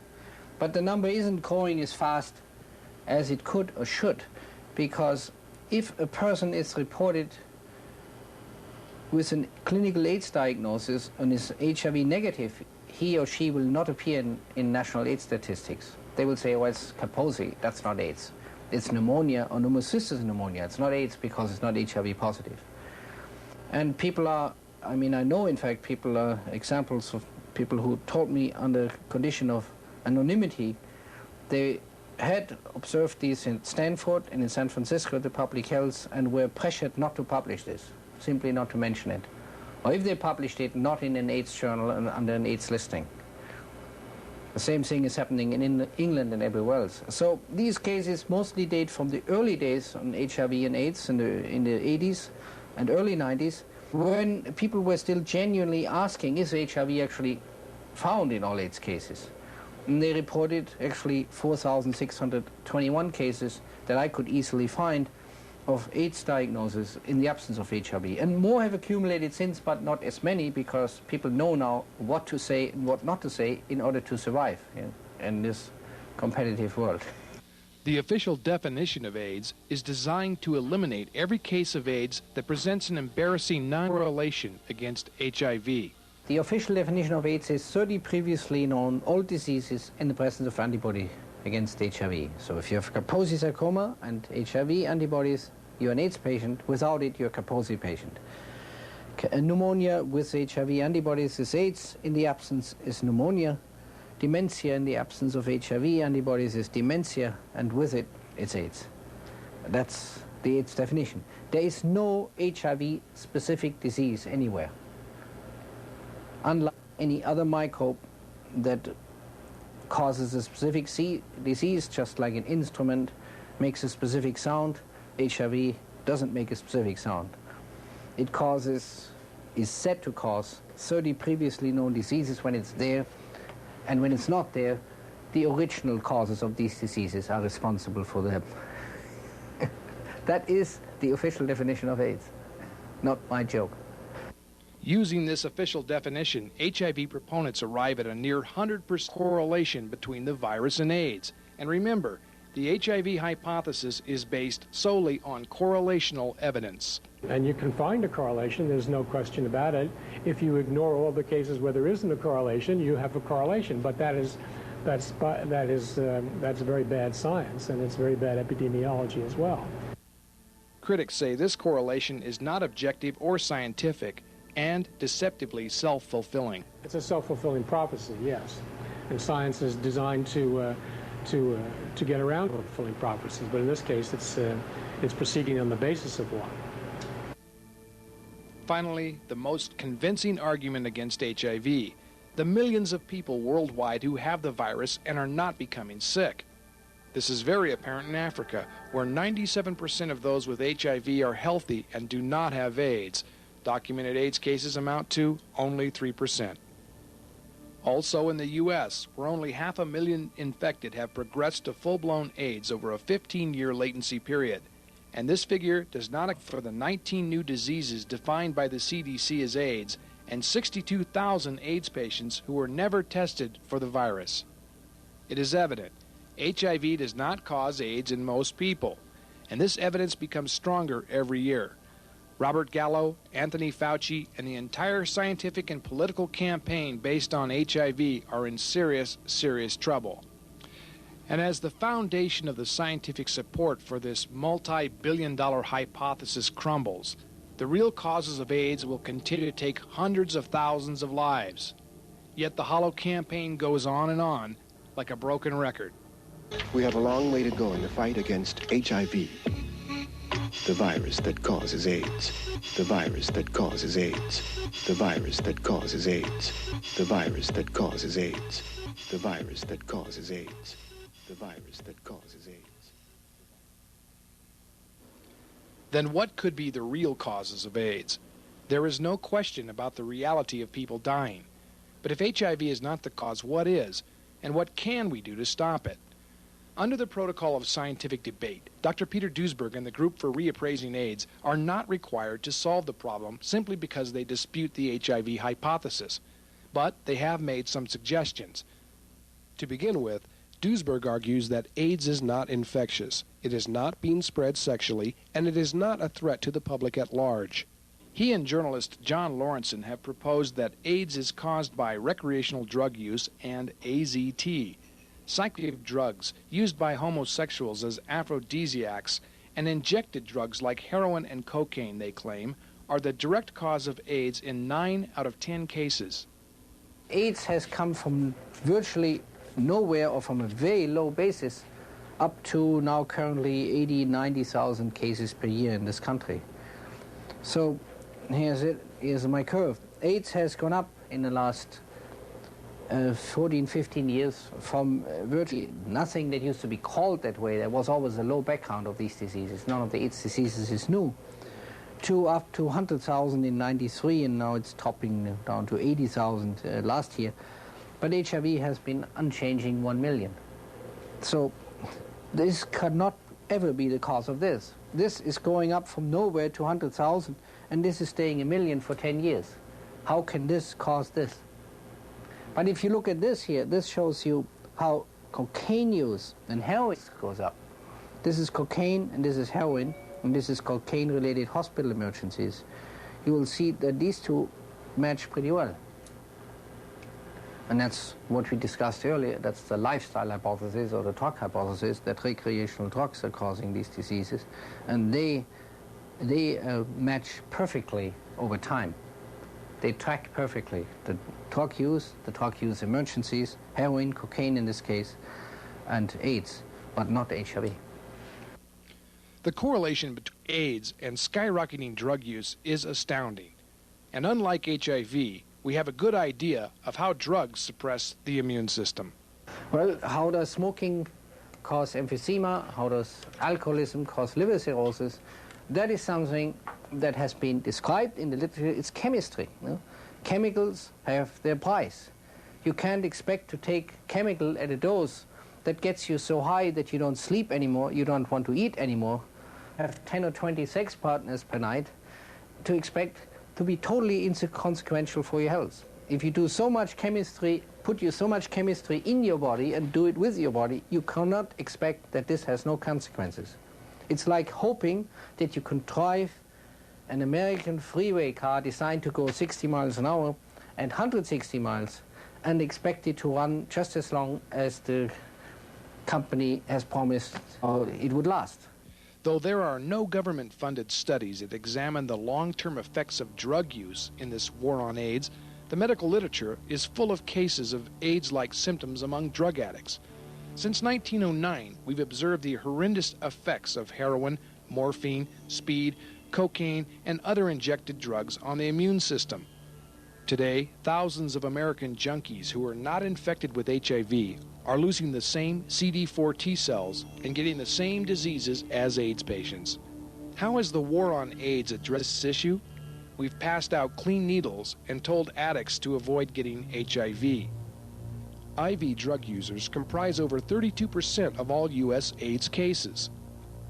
Speaker 3: But the number isn't growing as fast as it could or should, because if a person is reported with a clinical AIDS diagnosis and is HIV negative, he or she will not appear in national AIDS statistics. They will say, oh, it's Kaposi, that's not AIDS. It's pneumonia or pneumocystis pneumonia. It's not AIDS because it's not HIV positive. And people are, I know in fact people are examples of people who told me under condition of anonymity, they had observed these in Stanford and in San Francisco, the public health, and were pressured not to publish this, simply not to mention it. Or if they published it, not in an AIDS journal and under an AIDS listing. The same thing is happening in England and everywhere else. So these cases mostly date from the early days on HIV and AIDS in the 80s and early 90s, when people were still genuinely asking, is HIV actually found in all AIDS cases? And they reported actually 4,621 cases that I could easily find of AIDS diagnosis in the absence of HIV. And more have accumulated since, but not as many, because people know now what to say and what not to say in order to survive in this competitive world.
Speaker 9: The official definition of AIDS is designed to eliminate every case of AIDS that presents an embarrassing non-correlation against HIV.
Speaker 3: The official definition of AIDS is 30 previously known old diseases in the presence of antibody against HIV. So if you have Kaposi sarcoma and HIV antibodies, you're an AIDS patient. Without it, you're a Kaposi patient. Pneumonia with HIV antibodies is AIDS. In the absence is pneumonia. Dementia in the absence of HIV antibodies is dementia, and with it, it's AIDS. That's the AIDS definition. There is no HIV-specific disease anywhere. Unlike any other microbe that causes a specific disease, just like an instrument makes a specific sound, HIV doesn't make a specific sound. It is said to cause 30 previously known diseases when it's there, and when it's not there, the original causes of these diseases are responsible for them. That is the official definition of AIDS, not my joke.
Speaker 9: Using this official definition, HIV proponents arrive at a near 100% correlation between the virus and AIDS. And remember, the HIV hypothesis is based solely on correlational evidence.
Speaker 2: And you can find a correlation, there's no question about it. If you ignore all the cases where there isn't a correlation, you have a correlation. But that's very bad science, and it's very bad epidemiology as well.
Speaker 9: Critics say this correlation is not objective or scientific, and deceptively self-fulfilling.
Speaker 2: It's a self-fulfilling prophecy, yes. And science is designed to get around fulfilling prophecies, but in this case, it's proceeding on the basis of one.
Speaker 9: Finally, the most convincing argument against HIV: the millions of people worldwide who have the virus and are not becoming sick. This is very apparent in Africa, where 97% of those with HIV are healthy and do not have AIDS. Documented AIDS cases amount to only 3%. Also in the U.S., where only 500,000 infected have progressed to full-blown AIDS over a 15-year latency period. And this figure does not account for the 19 new diseases defined by the CDC as AIDS and 62,000 AIDS patients who were never tested for the virus. It is evident HIV does not cause AIDS in most people, and this evidence becomes stronger every year. Robert Gallo, Anthony Fauci, and the entire scientific and political campaign based on HIV are in serious, serious trouble. And as the foundation of the scientific support for this multi-billion-dollar hypothesis crumbles, the real causes of AIDS will continue to take hundreds of thousands of lives. Yet the hollow campaign goes on and on like a broken record.
Speaker 5: We have a long way to go in the fight against HIV, the virus that causes AIDS, the virus that causes AIDS, the virus that causes AIDS, the virus that causes AIDS, the virus that causes AIDS, the virus that causes AIDS.
Speaker 9: Then what could be the real causes of AIDS? There is no question about the reality of people dying. But if HIV is not the cause, what is? And what can we do to stop it? Under the protocol of scientific debate, Dr. Peter Duesberg and the Group for Reappraising AIDS are not required to solve the problem simply because they dispute the HIV hypothesis. But they have made some suggestions.
Speaker 4: To begin with, Duesberg argues that AIDS is not infectious, it is not being spread sexually, and it is not a threat to the public at large.
Speaker 9: He and journalist John Lawrenson have proposed that AIDS is caused by recreational drug use and AZT, psychoactive drugs used by homosexuals as aphrodisiacs, and injected drugs like heroin and cocaine, they claim, are the direct cause of AIDS in 9 out of 10 cases.
Speaker 3: AIDS has come from virtually nowhere or from a very low basis up to now currently 80, 90,000 cases per year in this country. So here's my curve. AIDS has gone up in the last 14, 15 years from virtually nothing that used to be called that way. There was always a low background of these diseases. None of the AIDS diseases is new. To up to 100,000 in 93, and now it's topping down to 80,000 last year. But HIV has been unchanging 1 million. So this cannot ever be the cause of this. This is going up from nowhere to 100,000, and this is staying 1 million for 10 years. How can this cause this? But if you look at this here, this shows you how cocaine use and heroin goes up. This is cocaine and this is heroin, and this is cocaine-related hospital emergencies. You will see that these two match pretty well. And that's what we discussed earlier. That's the lifestyle hypothesis or the drug hypothesis, that recreational drugs are causing these diseases. And they match perfectly over time. They track perfectly the drug use emergencies, heroin, cocaine in this case, and AIDS, but not HIV.
Speaker 9: The correlation between AIDS and skyrocketing drug use is astounding. And unlike HIV, we have a good idea of how drugs suppress the immune system.
Speaker 3: Well, how does smoking cause emphysema? How does alcoholism cause liver cirrhosis? That is something that has been described in the literature. It's chemistry. You know? Chemicals have their price. You can't expect to take chemical at a dose that gets you so high that you don't sleep anymore, you don't want to eat anymore, have 10 or 20 sex partners per night, to expect to be totally inconsequential for your health. If you do so much chemistry, put so much chemistry in your body and do it with your body, you cannot expect that this has no consequences. It's like hoping that you can drive an American freeway car designed to go 60 miles an hour and 160 miles and expect it to run just as long as the company has promised it would last.
Speaker 9: Though there are no government-funded studies that examine the long-term effects of drug use in this war on AIDS, the medical literature is full of cases of AIDS-like symptoms among drug addicts. Since 1909, we've observed the horrendous effects of heroin, morphine, speed, cocaine, and other injected drugs on the immune system. Today, thousands of American junkies who are not infected with HIV are losing the same CD4 T cells and getting the same diseases as AIDS patients. How has the war on AIDS addressed this issue? We've passed out clean needles and told addicts to avoid getting HIV. IV drug users comprise over 32% of all U.S. AIDS cases.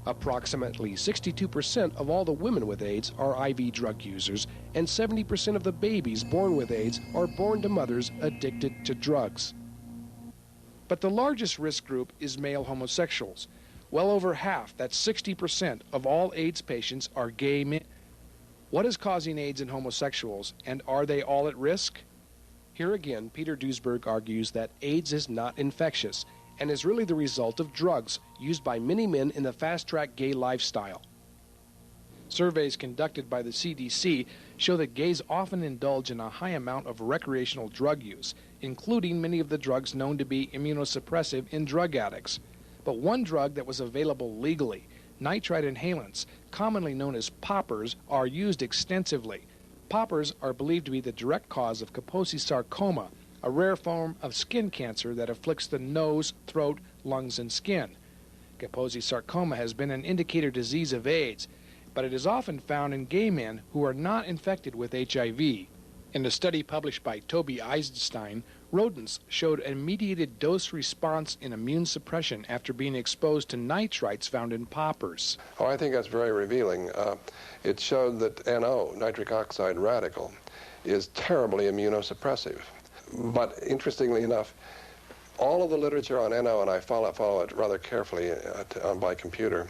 Speaker 9: Approximately 62% of all the women with AIDS are IV drug users, and 70% of the babies born with AIDS are born to mothers addicted to drugs. But the largest risk group is male homosexuals. Well over half, that's 60% of all AIDS patients, are gay men. What is causing AIDS in homosexuals, and are they all at risk? Here again, Peter Duesberg argues that AIDS is not infectious and is really the result of drugs used by many men in the fast-track gay lifestyle. Surveys conducted by the CDC show that gays often indulge in a high amount of recreational drug use, including many of the drugs known to be immunosuppressive in drug addicts. But one drug that was available legally, nitrite inhalants, commonly known as poppers, are used extensively. Poppers are believed to be the direct cause of Kaposi sarcoma, a rare form of skin cancer that afflicts the nose, throat, lungs, and skin. Kaposi sarcoma has been an indicator disease of AIDS, but it is often found in gay men who are not infected with HIV. In a study published by Toby Eisenstein, rodents showed a mediated dose response in immune suppression after being exposed to nitrites found in poppers.
Speaker 1: Oh, I think that's very revealing. It showed that NO, nitric oxide radical, is terribly immunosuppressive. But interestingly enough, all of the literature on NO, and I follow it rather carefully by computer,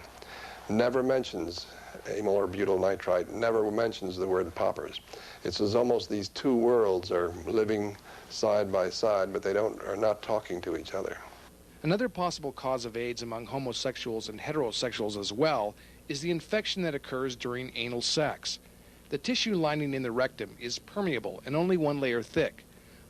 Speaker 1: never mentions amyl or butyl nitrite, never mentions the word poppers. It's as almost these two worlds are living side by side, but they are not talking to each other.
Speaker 9: Another possible cause of AIDS among homosexuals and heterosexuals as well is the infection that occurs during anal sex. The tissue lining in the rectum is permeable and only one layer thick.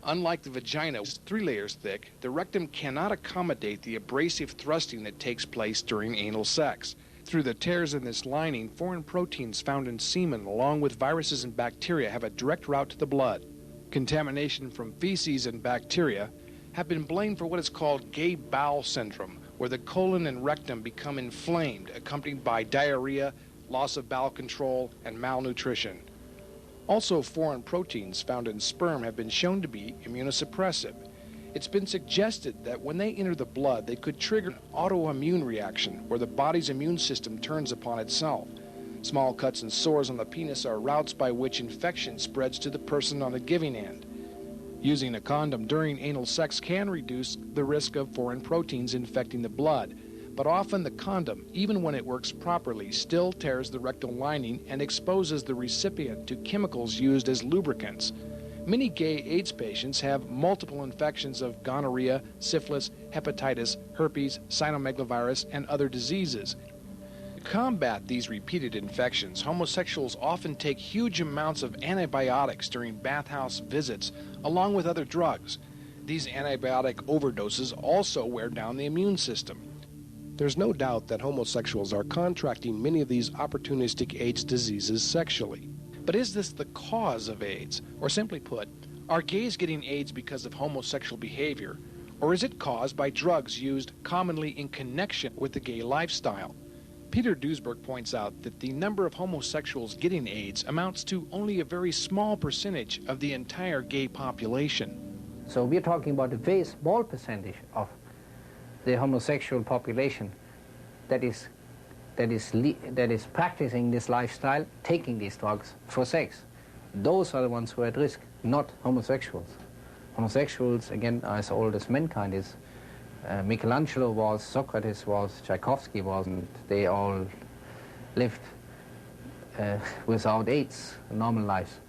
Speaker 9: Unlike the vagina, which is 3 layers thick, the rectum cannot accommodate the abrasive thrusting that takes place during anal sex. Through the tears in this lining, foreign proteins found in semen along with viruses and bacteria have a direct route to the blood. Contamination from feces and bacteria have been blamed for what is called gay bowel syndrome, where the colon and rectum become inflamed, accompanied by diarrhea, loss of bowel control, and malnutrition. Also, foreign proteins found in sperm have been shown to be immunosuppressive. It's been suggested that when they enter the blood, they could trigger an autoimmune reaction where the body's immune system turns upon itself. Small cuts and sores on the penis are routes by which infection spreads to the person on the giving end. Using a condom during anal sex can reduce the risk of foreign proteins infecting the blood, but often the condom, even when it works properly, still tears the rectal lining and exposes the recipient to chemicals used as lubricants. Many gay AIDS patients have multiple infections of gonorrhea, syphilis, hepatitis, herpes, cytomegalovirus, and other diseases. To combat these repeated infections, homosexuals often take huge amounts of antibiotics during bathhouse visits, along with other drugs. These antibiotic overdoses also wear down the immune system. There's no doubt that homosexuals are contracting many of these opportunistic AIDS diseases sexually. But is this the cause of AIDS? Or simply put, are gays getting AIDS because of homosexual behavior? Or is it caused by drugs used commonly in connection with the gay lifestyle? Peter Duesberg points out that the number of homosexuals getting AIDS amounts to only a very small percentage of the entire gay population.
Speaker 3: So we're talking about a very small percentage of the homosexual population that is practicing this lifestyle, taking these drugs for sex. Those are the ones who are at risk, not homosexuals. Homosexuals, again, are as old as mankind is. Michelangelo was, Socrates was, Tchaikovsky was, and they all lived without AIDS, normal lives.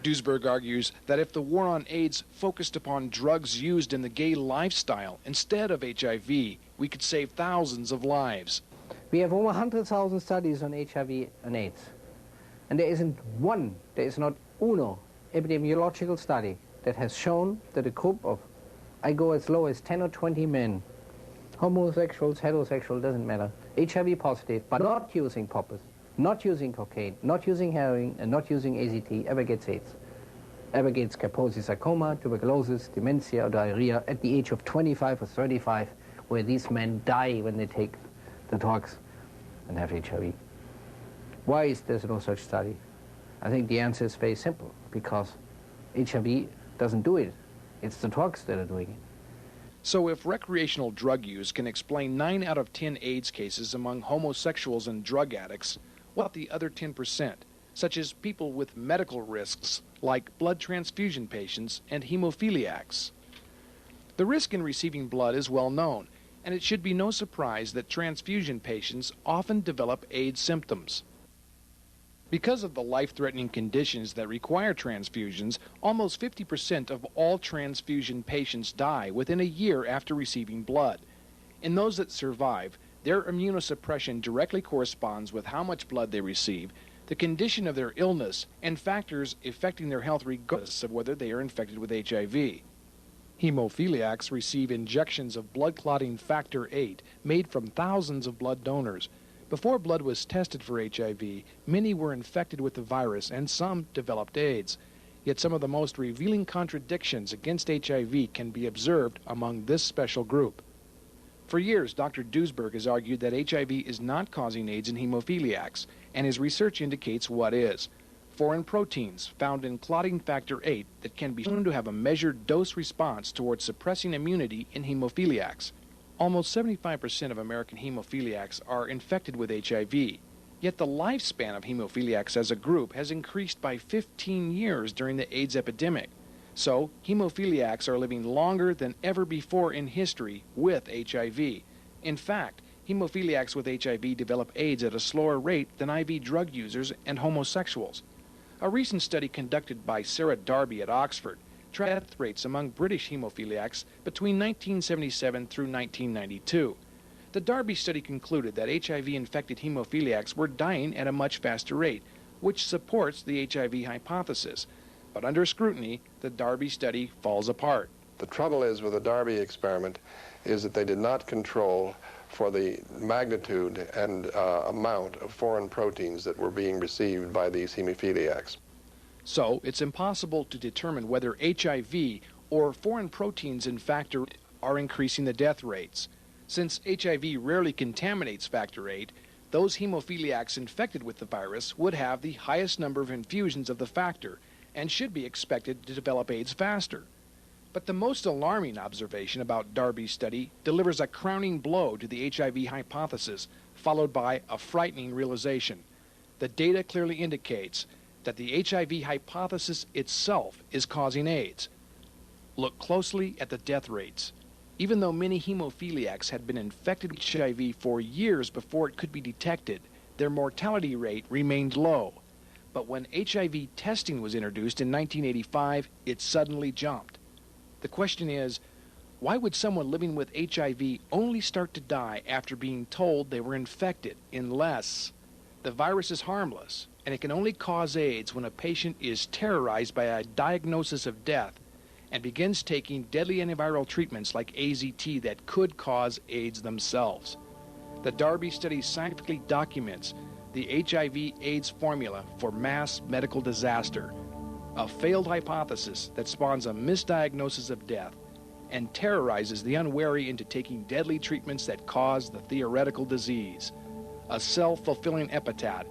Speaker 9: Duesberg argues that if the war on AIDS focused upon drugs used in the gay lifestyle instead of HIV, we could save thousands of lives.
Speaker 3: We have over 100,000 studies on HIV and AIDS. And there isn't one, there is not uno, epidemiological study that has shown that a group of, I go as low as 10 or 20 men, homosexuals, heterosexual, doesn't matter, HIV positive, but not using poppers, not using cocaine, not using heroin, and not using AZT ever gets AIDS. Ever gets Kaposi sarcoma, tuberculosis, dementia, or diarrhea at the age of 25 or 35, where these men die when they take the drugs and have HIV. Why is there no such study? I think the answer is very simple, because HIV doesn't do it. It's the drugs that are doing it.
Speaker 9: So if recreational drug use can explain 9 out of 10 AIDS cases among homosexuals and drug addicts, what about the other 10%, such as people with medical risks like blood transfusion patients and hemophiliacs? The risk in receiving blood is well known, and it should be no surprise that transfusion patients often develop AIDS symptoms. Because of the life-threatening conditions that require transfusions, almost 50% of all transfusion patients die within a year after receiving blood. In those that survive, their immunosuppression directly corresponds with how much blood they receive, the condition of their illness, and factors affecting their health regardless of whether they are infected with HIV. Hemophiliacs receive injections of blood-clotting factor VIII made from thousands of blood donors. Before blood was tested for HIV, many were infected with the virus and some developed AIDS. Yet some of the most revealing contradictions against HIV can be observed among this special group. For years, Dr. Duesberg has argued that HIV is not causing AIDS in hemophiliacs, and his research indicates what is. Foreign proteins found in clotting factor VIII that can be shown to have a measured dose response towards suppressing immunity in hemophiliacs. Almost 75% of American hemophiliacs are infected with HIV, yet the lifespan of hemophiliacs as a group has increased by 15 years during the AIDS epidemic. So, hemophiliacs are living longer than ever before in history with HIV. In fact, hemophiliacs with HIV develop AIDS at a slower rate than IV drug users and homosexuals. A recent study conducted by Sarah Darby at Oxford tracked death rates among British hemophiliacs between 1977 through 1992. The Darby study concluded that HIV-infected hemophiliacs were dying at a much faster rate, which supports the HIV hypothesis. But under scrutiny, the Darby study falls apart.
Speaker 1: The trouble is with the Darby experiment is that they did not control for the magnitude and amount of foreign proteins that were being received by these hemophiliacs.
Speaker 9: So it's impossible to determine whether HIV or foreign proteins in factor are increasing the death rates. Since HIV rarely contaminates factor VIII, those hemophiliacs infected with the virus would have the highest number of infusions of the factor and should be expected to develop AIDS faster. But the most alarming observation about Darby's study delivers a crowning blow to the HIV hypothesis, followed by a frightening realization. The data clearly indicates that the HIV hypothesis itself is causing AIDS. Look closely at the death rates. Even though many hemophiliacs had been infected with HIV for years before it could be detected, their mortality rate remained low. But when HIV testing was introduced in 1985, it suddenly jumped. The question is, why would someone living with HIV only start to die after being told they were infected unless the virus is harmless and it can only cause AIDS when a patient is terrorized by a diagnosis of death and begins taking deadly antiviral treatments like AZT that could cause AIDS themselves? The Darby study scientifically documents the HIV/AIDS formula for mass medical disaster, a failed hypothesis that spawns a misdiagnosis of death and terrorizes the unwary into taking deadly treatments that cause the theoretical disease. A self-fulfilling epitaph: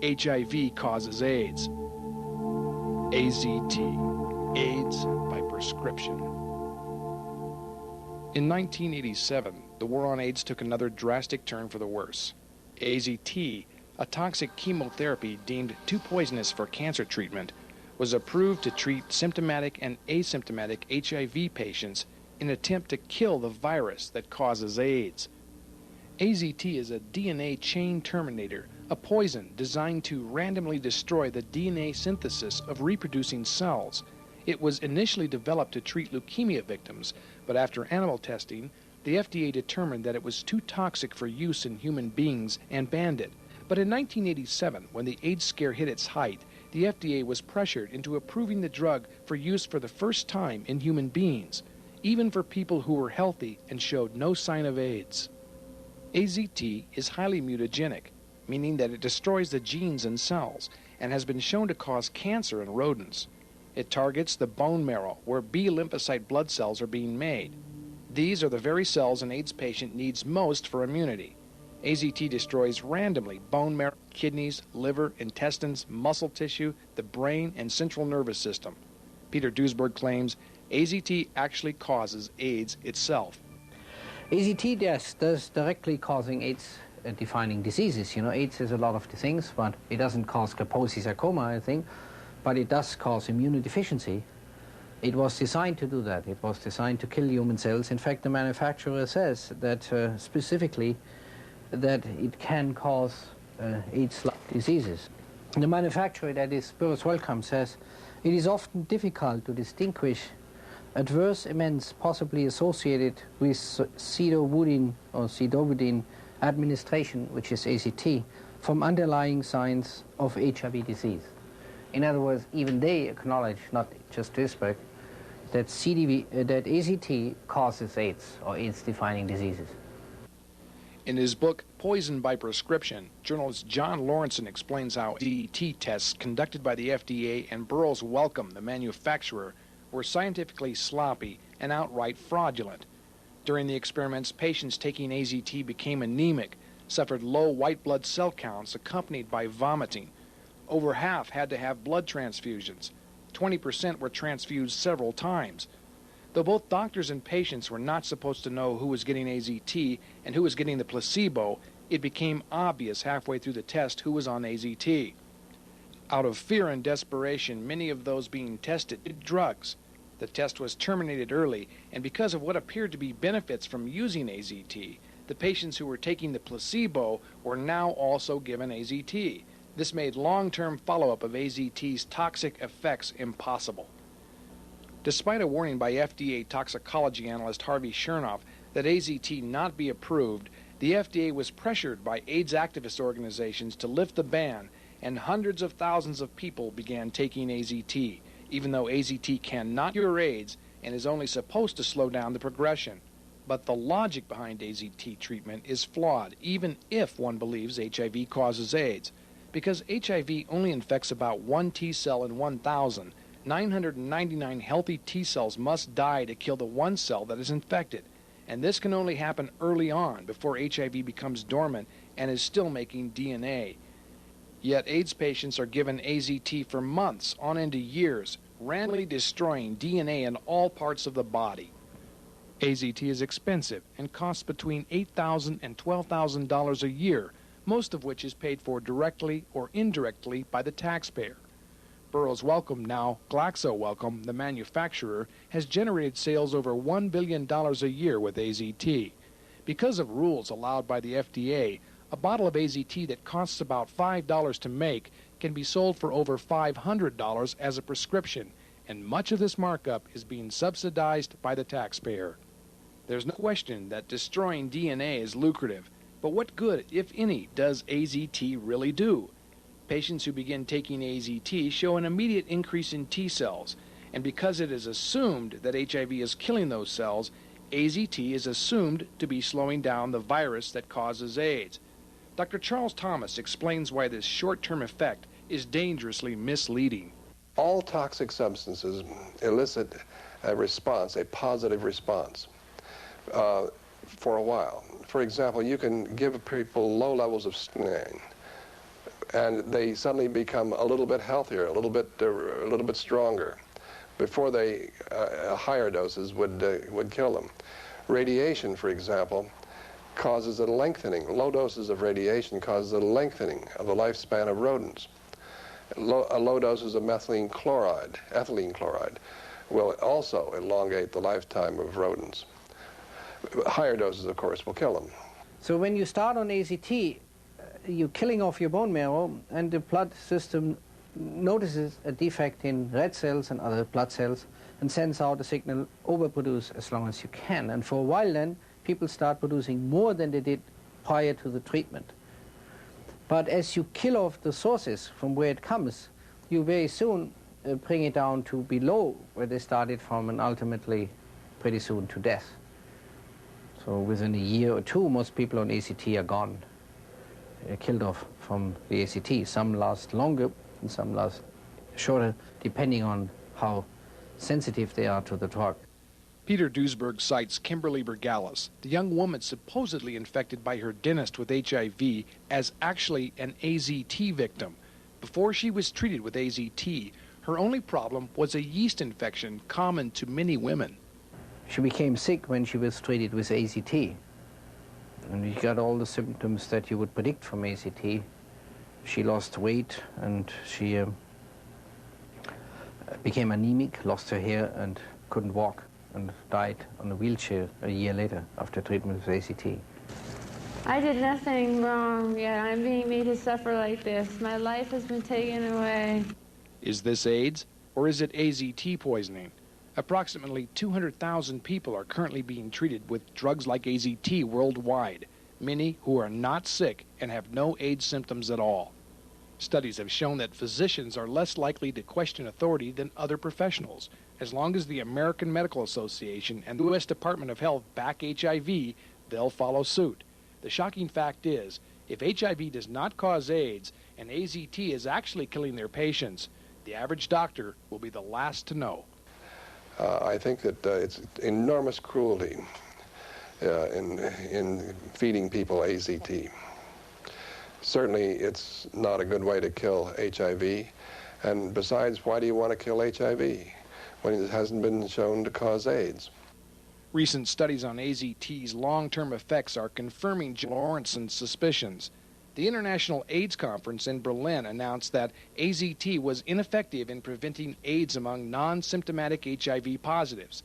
Speaker 9: HIV causes AIDS. AZT, AIDS by prescription. In 1987, the war on AIDS took another drastic turn for the worse. AZT, a toxic chemotherapy deemed too poisonous for cancer treatment, was approved to treat symptomatic and asymptomatic HIV patients in an attempt to kill the virus that causes AIDS. AZT is a DNA chain terminator, a poison designed to randomly destroy the DNA synthesis of reproducing cells. It was initially developed to treat leukemia victims, but after animal testing, the FDA determined that it was too toxic for use in human beings and banned it. But in 1987, when the AIDS scare hit its height, the FDA was pressured into approving the drug for use for the first time in human beings, even for people who were healthy and showed no sign of AIDS. AZT is highly mutagenic. meaning that it destroys the genes in cells and has been shown to cause cancer in rodents. It targets the bone marrow, where B lymphocyte blood cells are being made. These are the very cells an AIDS patient needs most for immunity. AZT destroys randomly bone marrow, kidneys, liver, intestines, muscle tissue, the brain, and central nervous system. Peter Duesberg claims AZT actually causes AIDS itself.
Speaker 3: AZT, yes, does directly causing AIDS-defining diseases. You know, AIDS is a lot of things, but it doesn't cause Kaposi sarcoma, I think, but it does cause immunodeficiency. It was designed to do that. It was designed to kill human cells. In fact, the manufacturer says that specifically that it can cause AIDS-like diseases. The manufacturer, that is Boris Wellcome, says it is often difficult to distinguish adverse events possibly associated with pseudobudin or pseudobudin administration, which is AZT, from underlying signs of HIV disease. In other words, even they acknowledge, not just Duisberg, that AZT causes AIDS or AIDS-defining diseases.
Speaker 9: In his book, Poison by Prescription, journalist John Lawrenson explains how AZT tests conducted by the FDA and Burroughs Wellcome, the manufacturer, were scientifically sloppy and outright fraudulent. During the experiments, patients taking AZT became anemic, suffered low white blood cell counts accompanied by vomiting. Over half had to have blood transfusions. 20% were transfused several times. Though both doctors and patients were not supposed to know who was getting AZT and who was getting the placebo, it became obvious halfway through the test who was on AZT. Out of fear and desperation, many of those being tested did drugs. The test was terminated early, and because of what appeared to be benefits from using AZT, the patients who were taking the placebo were now also given AZT. This made long-term follow-up of AZT's toxic effects impossible. Despite a warning by FDA toxicology analyst Harvey Chernoff that AZT not be approved, the FDA was pressured by AIDS activist organizations to lift the ban, and hundreds of thousands of people began taking AZT, even though AZT cannot cure AIDS and is only supposed to slow down the progression. But the logic behind AZT treatment is flawed, even if one believes HIV causes AIDS. Because HIV only infects about 1 T cell in 1,000, 999 healthy T cells must die to kill the 1 cell that is infected. And this can only happen early on, before HIV becomes dormant and is still making DNA. Yet AIDS patients are given AZT for months, on into years, randomly destroying DNA in all parts of the body. AZT is expensive and costs between $8,000 and $12,000 a year, most of which is paid for directly or indirectly by the taxpayer. Burroughs Wellcome, now Glaxo Wellcome, the manufacturer, has generated sales over $1 billion a year with AZT. Because of rules allowed by the FDA, a bottle of AZT that costs about $5 to make can be sold for over $500 as a prescription, and much of this markup is being subsidized by the taxpayer. There's no question that destroying DNA is lucrative, but what good, if any, does AZT really do? Patients who begin taking AZT show an immediate increase in T cells, and because it is assumed that HIV is killing those cells, AZT is assumed to be slowing down the virus that causes AIDS. Dr. Charles Thomas explains why this short-term effect is dangerously misleading.
Speaker 1: All toxic substances elicit a response, a positive response, for a while. For example, you can give people low levels of strain, and they suddenly become a little bit healthier, a little bit stronger. Before higher doses would kill them. Radiation, for example, causes a lengthening. Low doses of radiation causes a lengthening of the lifespan of rodents. Low doses of ethylene chloride, will also elongate the lifetime of rodents. Higher doses, of course, will kill them.
Speaker 3: So when you start on AZT, you're killing off your bone marrow, and the blood system notices a defect in red cells and other blood cells and sends out a signal, overproduce as long as you can. And for a while then, people start producing more than they did prior to the treatment. But as you kill off the sources from where it comes, you very soon bring it down to below where they started from, and ultimately pretty soon to death. So within a year or two, most people on AZT are gone, killed off from the AZT. Some last longer and some last shorter, depending on how sensitive they are to the drug.
Speaker 9: Peter Duisberg cites Kimberly Bergalis, the young woman supposedly infected by her dentist with HIV, as actually an AZT victim. Before she was treated with AZT, her only problem was a yeast infection common to many women.
Speaker 3: She became sick when she was treated with AZT. And she got all the symptoms that you would predict from AZT. She lost weight and she became anemic, lost her hair and couldn't walk, and died on a wheelchair a year later after treatment with AZT.
Speaker 10: I did nothing wrong, yet I'm being made to suffer like this. My life has been taken away.
Speaker 9: Is this AIDS, or is it AZT poisoning? Approximately 200,000 people are currently being treated with drugs like AZT worldwide, many who are not sick and have no AIDS symptoms at all. Studies have shown that physicians are less likely to question authority than other professionals. As long as the American Medical Association and the U.S. Department of Health back HIV, they'll follow suit. The shocking fact is, if HIV does not cause AIDS and AZT is actually killing their patients, the average doctor will be the last to know.
Speaker 1: I think that it's enormous cruelty in feeding people AZT. Certainly, it's not a good way to kill HIV. And besides, why do you want to kill HIV when it hasn't been shown to cause AIDS?
Speaker 9: Recent studies on AZT's long-term effects are confirming Jim Lawrence's suspicions. The International AIDS Conference in Berlin announced that AZT was ineffective in preventing AIDS among non-symptomatic HIV positives.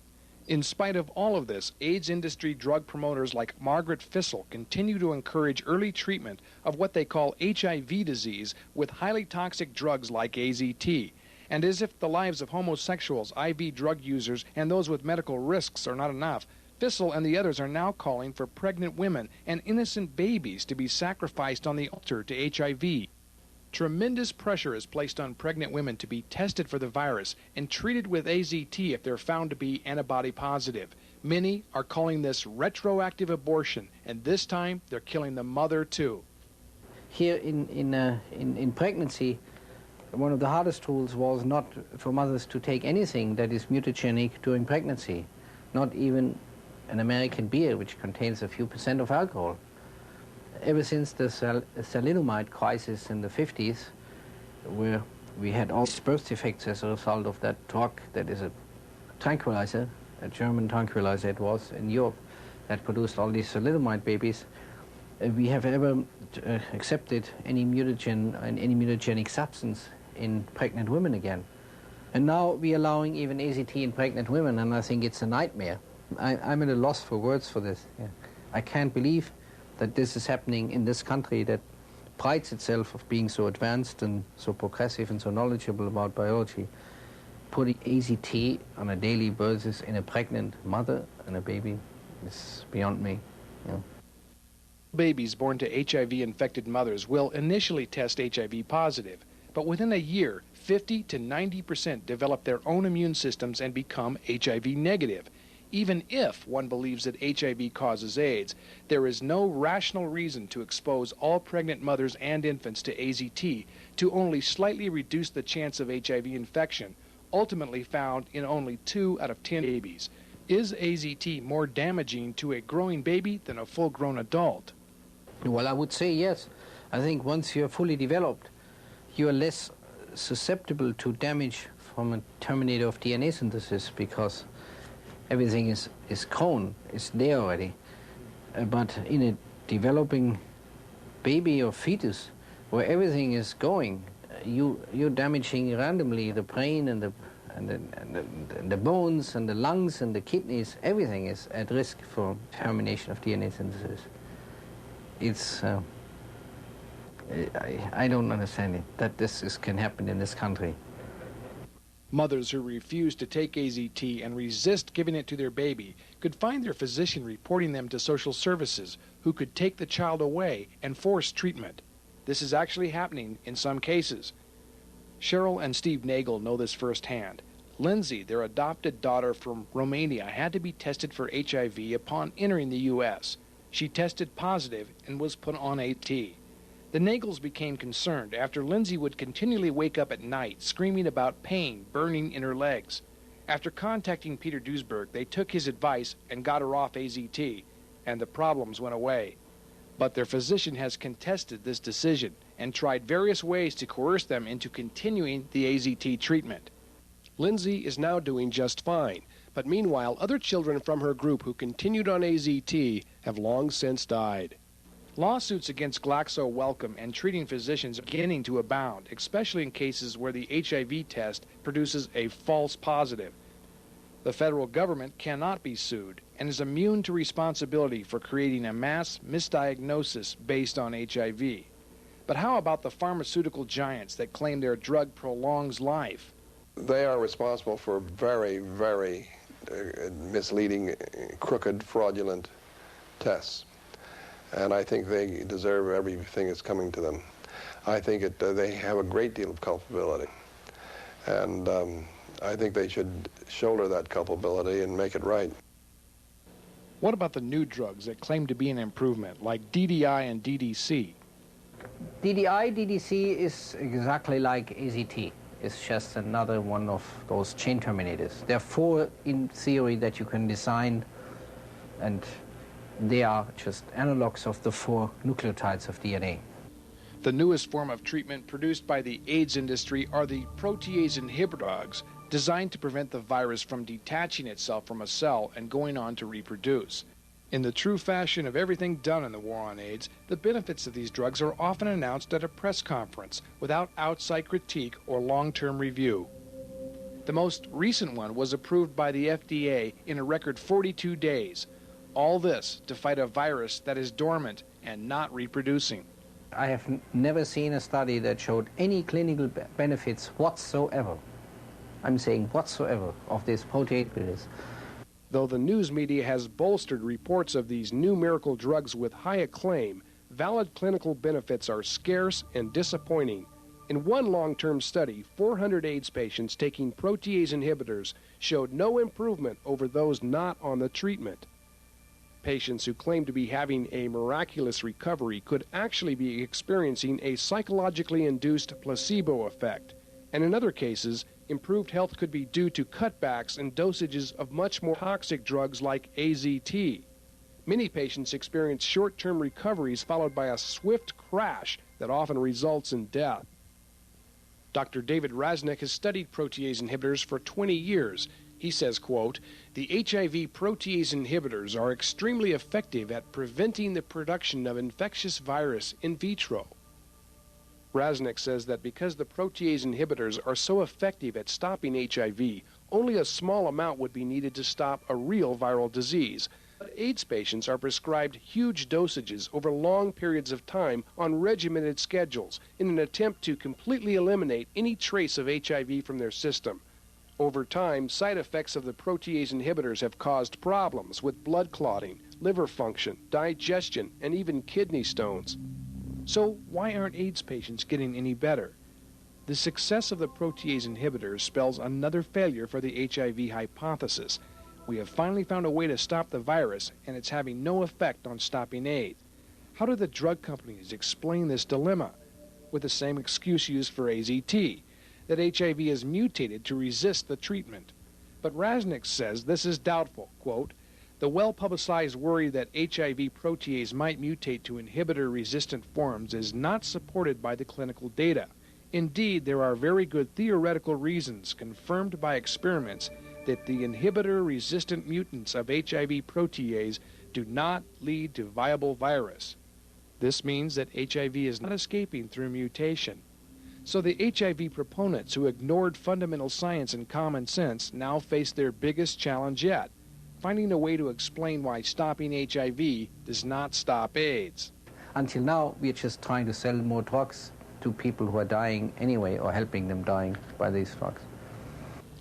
Speaker 9: In spite of all of this, AIDS industry drug promoters like Margaret Fissel continue to encourage early treatment of what they call HIV disease with highly toxic drugs like AZT. And as if the lives of homosexuals, IV drug users, and those with medical risks are not enough, Fissel and the others are now calling for pregnant women and innocent babies to be sacrificed on the altar to HIV. Tremendous pressure is placed on pregnant women to be tested for the virus and treated with AZT if they're found to be antibody positive. Many are calling this retroactive abortion, and this time they're killing the mother too.
Speaker 3: Here in pregnancy, one of the hardest rules was not for mothers to take anything that is mutagenic during pregnancy, not even an American beer, which contains a few % of alcohol. Ever since the thalidomide crisis in the 50s, where we had all these birth defects as a result of that drug that is a tranquilizer, a German tranquilizer it was in Europe, that produced all these thalidomide babies, we have ever accepted any mutagen and any mutagenic substance in pregnant women again. And now we're allowing even AZT in pregnant women, and I think it's a nightmare. I'm at a loss for words for this. Yeah. I can't believe that this is happening in this country that prides itself of being so advanced and so progressive and so knowledgeable about biology. Putting AZT on a daily basis in a pregnant mother and a baby is beyond me. You know.
Speaker 9: Babies born to HIV-infected mothers will initially test HIV positive, but within a year, 50 to 90% develop their own immune systems and become HIV negative. Even if one believes that HIV causes AIDS, there is no rational reason to expose all pregnant mothers and infants to AZT to only slightly reduce the chance of HIV infection, ultimately found in only 2 out of 10 babies. Is AZT more damaging to a growing baby than a full-grown adult?
Speaker 3: Well, I would say yes. I think once you're fully developed, you're less susceptible to damage from a terminator of DNA synthesis because everything is grown, is there already. But in a developing baby or fetus, where everything is going, you're damaging randomly the brain and the bones and the lungs and the kidneys. Everything is at risk for termination of DNA synthesis. It's I don't understand it, that this can happen in this country.
Speaker 9: Mothers who refuse to take AZT and resist giving it to their baby could find their physician reporting them to social services, who could take the child away and force treatment. This is actually happening in some cases. Cheryl and Steve Nagel know this firsthand. Lindsay, their adopted daughter from Romania, had to be tested for HIV upon entering the U.S. She tested positive and was put on AZT. The Nagels became concerned after Lindsay would continually wake up at night screaming about pain burning in her legs. After contacting Peter Duesberg, they took his advice and got her off AZT, and the problems went away. But their physician has contested this decision and tried various ways to coerce them into continuing the AZT treatment.
Speaker 4: Lindsay is now doing just fine, but meanwhile, other children from her group who continued on AZT have long since died.
Speaker 9: Lawsuits against Glaxo Wellcome and treating physicians are beginning to abound, especially in cases where the HIV test produces a false positive. The federal government cannot be sued and is immune to responsibility for creating a mass misdiagnosis based on HIV. But how about the pharmaceutical giants that claim their drug prolongs life?
Speaker 1: They are responsible for very, very misleading, crooked, fraudulent tests. And I think they deserve everything that's coming to them. I think they have a great deal of culpability. And I think they should shoulder that culpability and make it right.
Speaker 9: What about the new drugs that claim to be an improvement, like DDI and DDC?
Speaker 3: DDI, DDC is exactly like AZT. It's just another one of those chain terminators. There are 4 in theory that you can design, and they are just analogs of the 4 nucleotides of DNA.
Speaker 9: The newest form of treatment produced by the AIDS industry are the protease inhibitor drugs designed to prevent the virus from detaching itself from a cell and going on to reproduce. In the true fashion of everything done in the war on AIDS, the benefits of these drugs are often announced at a press conference without outside critique or long-term review. The most recent one was approved by the FDA in a record 42 days. All this to fight a virus that is dormant and not reproducing.
Speaker 3: I have never seen a study that showed any clinical benefits whatsoever. I'm saying whatsoever of these protease inhibitors.
Speaker 4: Though the news media has bolstered reports of these new miracle drugs with high acclaim, valid clinical benefits are scarce and disappointing. In one long-term study, 400 AIDS patients taking protease inhibitors showed no improvement over those not on the treatment. Patients who claim to be having a miraculous recovery could actually be experiencing a psychologically induced placebo effect, and in other cases, improved health could be due to cutbacks in dosages of much more toxic drugs like AZT. Many patients experience short-term recoveries followed by a swift crash that often results in death. Dr. David Raznick has studied protease inhibitors for 20 years. He says, quote, "The HIV protease inhibitors are extremely effective at preventing the production of infectious virus in vitro." Raznick says that because the protease inhibitors are so effective at stopping HIV, only a small amount would be needed to stop a real viral disease. But AIDS patients are prescribed huge dosages over long periods of time on regimented schedules in an attempt to completely eliminate any trace of HIV from their system. Over time, side effects of the protease inhibitors have caused problems with blood clotting, liver function, digestion, and even kidney stones. So why aren't AIDS patients getting any better? The success of the protease inhibitors spells another failure for the HIV hypothesis. We have finally found a way to stop the virus, and it's having no effect on stopping AIDS. How do the drug companies explain this dilemma? With the same excuse used for AZT, that HIV is mutated to resist the treatment. But Raznick says this is doubtful. Quote, "The well-publicized worry that HIV protease might mutate to inhibitor-resistant forms is not supported by the clinical data. Indeed, there are very good theoretical reasons, confirmed by experiments, that the inhibitor-resistant mutants of HIV protease do not lead to viable virus. This means that HIV is not escaping through mutation. So the HIV proponents who ignored fundamental science and common sense now face their biggest challenge yet, finding a way to explain why stopping HIV does not stop AIDS."
Speaker 3: Until now, we're just trying to sell more drugs to people who are dying anyway, or helping them dying by these drugs.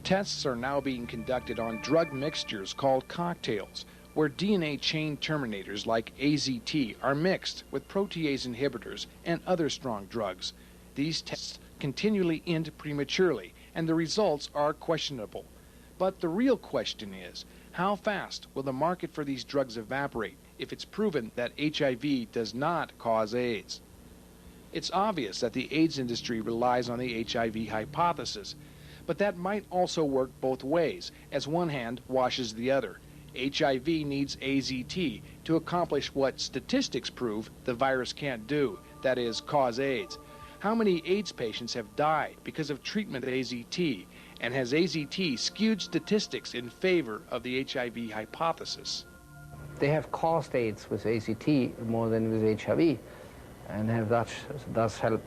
Speaker 9: Tests are now being conducted on drug mixtures called cocktails, where DNA chain terminators like AZT are mixed with protease inhibitors and other strong drugs. These tests continually end prematurely, and the results are questionable. But the real question is, how fast will the market for these drugs evaporate if it's proven that HIV does not cause AIDS? It's obvious that the AIDS industry relies on the HIV hypothesis, but that might also work both ways, as one hand washes the other. HIV needs AZT to accomplish what statistics prove the virus can't do, that is, cause AIDS. How many AIDS patients have died because of treatment with AZT, and has AZT skewed statistics in favor of the HIV hypothesis?
Speaker 3: They have caused AIDS with AZT more than with HIV, and have thus helped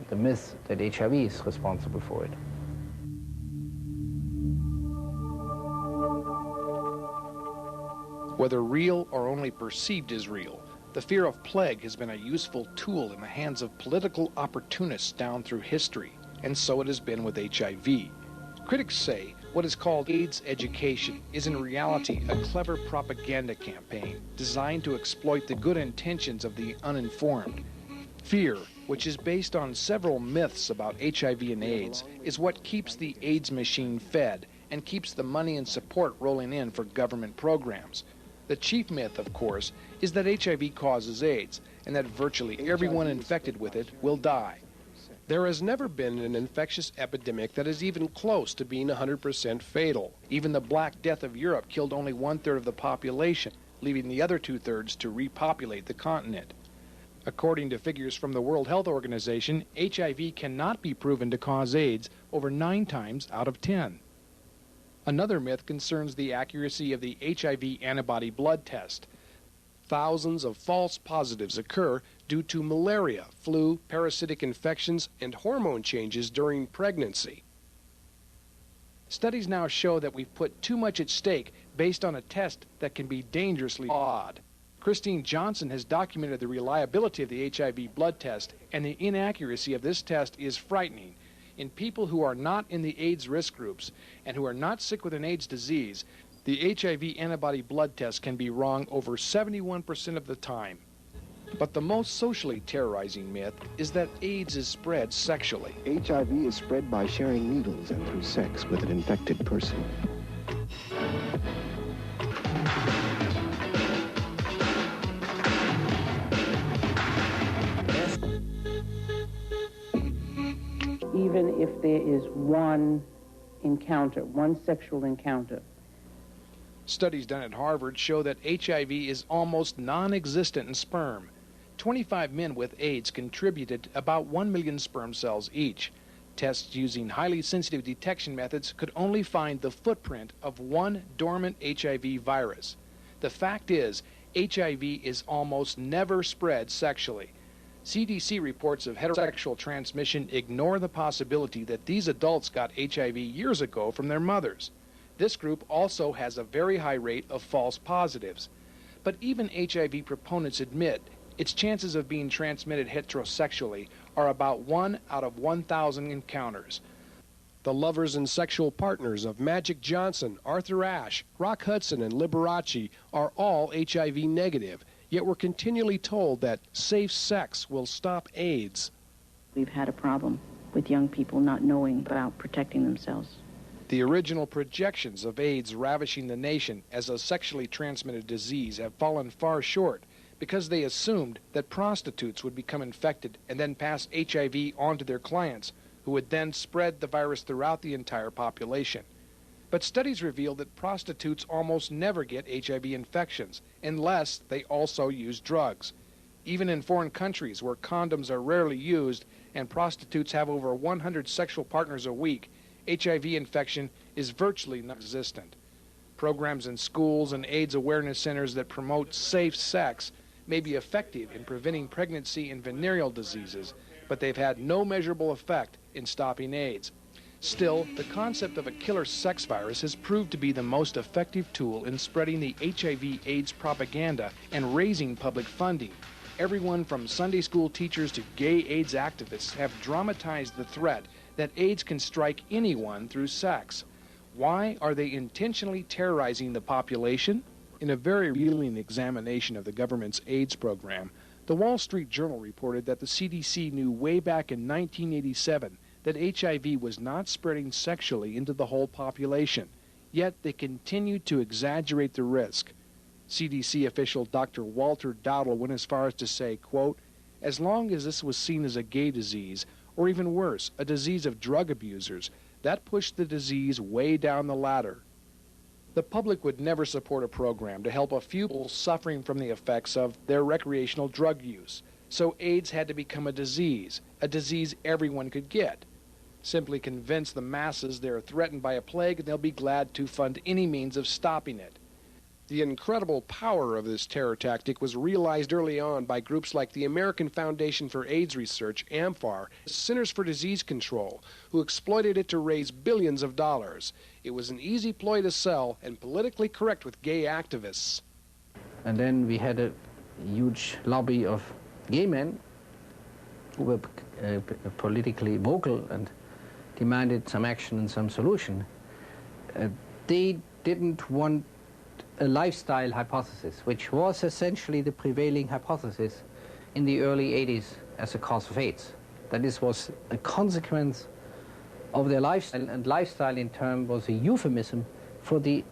Speaker 3: the myth that HIV is responsible for it.
Speaker 9: Whether real or only perceived as real, the fear of plague has been a useful tool in the hands of political opportunists down through history, and so it has been with HIV. Critics say what is called AIDS education is in reality a clever propaganda campaign designed to exploit the good intentions of the uninformed. Fear, which is based on several myths about HIV and AIDS, is what keeps the AIDS machine fed and keeps the money and support rolling in for government programs. The chief myth, of course, is that HIV causes AIDS and that virtually everyone infected with it will die.
Speaker 4: There has never been an infectious epidemic that is even close to being 100% fatal.
Speaker 9: Even the Black Death of Europe killed only 1/3 of the population, leaving the other 2/3 to repopulate the continent. According to figures from the World Health Organization, HIV cannot be proven to cause AIDS over 9 times out of 10. Another myth concerns the accuracy of the HIV antibody blood test.
Speaker 4: Thousands of false positives occur due to malaria, flu, parasitic infections, and hormone changes during pregnancy.
Speaker 9: Studies now show that we've put too much at stake based on a test that can be dangerously flawed. Christine Johnson has documented the reliability of the HIV blood test, and the inaccuracy of this test is frightening. In people who are not in the AIDS risk groups and who are not sick with an AIDS disease, the HIV antibody blood test can be wrong over 71% of the time. But the most socially terrorizing myth is that AIDS is spread sexually.
Speaker 5: HIV is spread by sharing needles and through sex with an infected person.
Speaker 11: Even if there is one encounter, one sexual encounter.
Speaker 9: Studies done at Harvard show that HIV is almost non-existent in sperm. 25 men with AIDS contributed about 1 million sperm cells each. Tests using highly sensitive detection methods could only find the footprint of one dormant HIV virus. The fact is, HIV is almost never spread sexually. CDC reports of heterosexual transmission ignore the possibility that these adults got HIV years ago from their mothers. This group also has a very high rate of false positives. But even HIV proponents admit its chances of being transmitted heterosexually are about 1 out of 1,000 encounters.
Speaker 4: The lovers and sexual partners of Magic Johnson, Arthur Ashe, Rock Hudson, and Liberace are all HIV negative, yet we're continually told that safe sex will stop AIDS.
Speaker 11: We've had a problem with young people not knowing about protecting themselves.
Speaker 9: The original projections of AIDS ravishing the nation as a sexually transmitted disease have fallen far short because they assumed that prostitutes would become infected and then pass HIV on to their clients, who would then spread the virus throughout the entire population. But studies reveal that prostitutes almost never get HIV infections unless they also use drugs. Even in foreign countries where condoms are rarely used and prostitutes have over 100 sexual partners a week, HIV infection is virtually non-existent. Programs in schools and AIDS awareness centers that promote safe sex may be effective in preventing pregnancy and venereal diseases, but they've had no measurable effect in stopping AIDS. Still, the concept of a killer sex virus has proved to be the most effective tool in spreading the HIV/AIDS propaganda and raising public funding. Everyone from Sunday school teachers to gay AIDS activists have dramatized the threat that AIDS can strike anyone through sex. Why are they intentionally terrorizing the population? In a very revealing examination of the government's AIDS program, the Wall Street Journal reported that the CDC knew way back in 1987 that HIV was not spreading sexually into the whole population, yet they continued to exaggerate the risk. CDC official Dr. Walter Dowdle went as far as to say, quote, as long as this was seen as a gay disease, or even worse, a disease of drug abusers, that pushed the disease way down the ladder. The public would never support a program to help a few people suffering from the effects of their recreational drug use. So AIDS had to become a disease everyone could get. Simply convince the masses they're threatened by a plague and they'll be glad to fund any means of stopping it.
Speaker 4: The incredible power of this terror tactic was realized early on by groups like the American Foundation for AIDS Research, AMFAR, Centers for Disease Control, who exploited it to raise billions of dollars. It was an easy ploy to sell and politically correct with gay activists.
Speaker 3: And then we had a huge lobby of gay men who were politically vocal and demanded some action and some solution. They didn't want a lifestyle hypothesis, which was essentially the prevailing hypothesis in the early 80s as a cause of AIDS. That this was a consequence of their lifestyle, and lifestyle in turn was a euphemism for the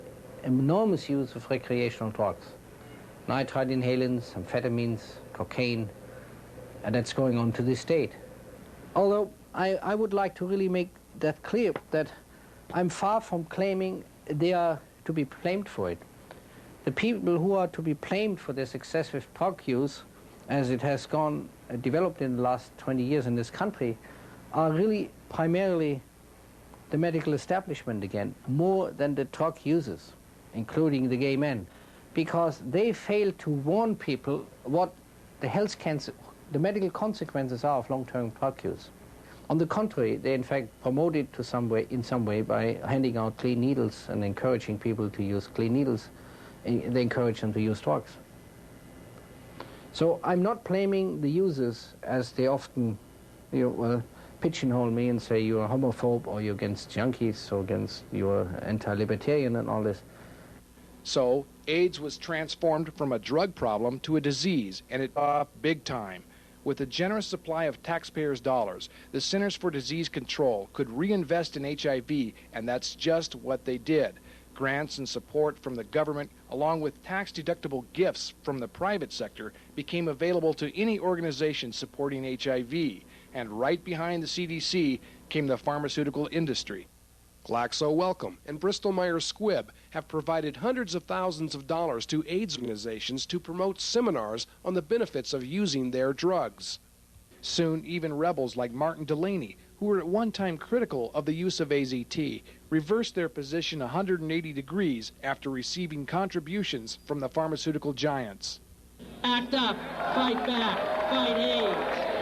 Speaker 3: enormous use of recreational drugs. Nitrite inhalants, amphetamines, cocaine, and that's going on to this date. Although I would like to really make that clear, that I'm far from claiming they are to be blamed for it. The people who are to be blamed for this excessive drug use, as it has developed in the last 20 years in this country, are really primarily the medical establishment again, more than the drug users, including the gay men, because they fail to warn people what the medical consequences are of long-term drug use. On the contrary, they in fact promote it in some way by handing out clean needles and encouraging people to use clean needles. They encourage them to use drugs. So I'm not blaming the users, as they often pigeonhole me and say you're a homophobe or you're against junkies or you're anti-libertarian and all this.
Speaker 9: So AIDS was transformed from a drug problem to a disease, and it big time. With a generous supply of taxpayers' dollars, the Centers for Disease Control could reinvest in HIV, and that's just what they did. Grants and support from the government, along with tax-deductible gifts from the private sector, became available to any organization supporting HIV. And right behind the CDC came the pharmaceutical industry.
Speaker 4: Glaxo Wellcome and Bristol-Myers Squibb have provided hundreds of thousands of dollars to AIDS organizations to promote seminars on the benefits of using their drugs.
Speaker 9: Soon, even rebels like Martin Delaney, who were at one time critical of the use of AZT, reversed their position 180 degrees after receiving contributions from the pharmaceutical giants.
Speaker 12: Act up, fight back, fight AIDS.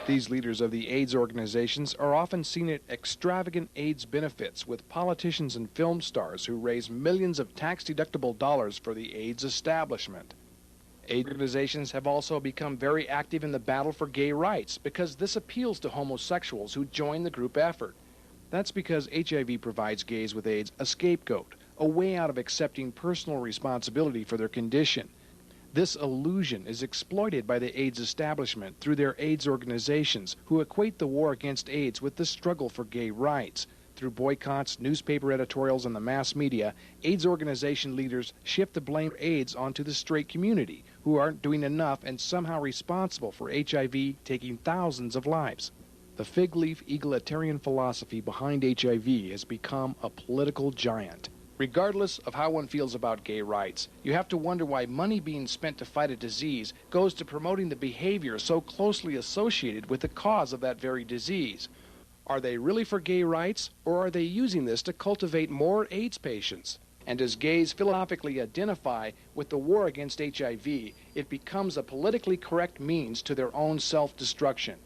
Speaker 9: These leaders of the AIDS organizations are often seen at extravagant AIDS benefits with politicians and film stars who raise millions of tax-deductible dollars for the AIDS establishment. AIDS organizations have also become very active in the battle for gay rights because this appeals to homosexuals who join the group effort. That's because HIV provides gays with AIDS a scapegoat, a way out of accepting personal responsibility for their condition. This illusion is exploited by the AIDS establishment through their AIDS organizations, who equate the war against AIDS with the struggle for gay rights. Through boycotts, newspaper editorials, and the mass media, AIDS organization leaders shift the blame for AIDS onto the straight community, who aren't doing enough and somehow responsible for HIV taking thousands of lives. The fig leaf egalitarian philosophy behind HIV has become a political giant. Regardless of how one feels about gay rights, you have to wonder why money being spent to fight a disease goes to promoting the behavior so closely associated with the cause of that very disease. Are they really for gay rights, or are they using this to cultivate more AIDS patients? And as gays philosophically identify with the war against HIV, it becomes a politically correct means to their own self-destruction.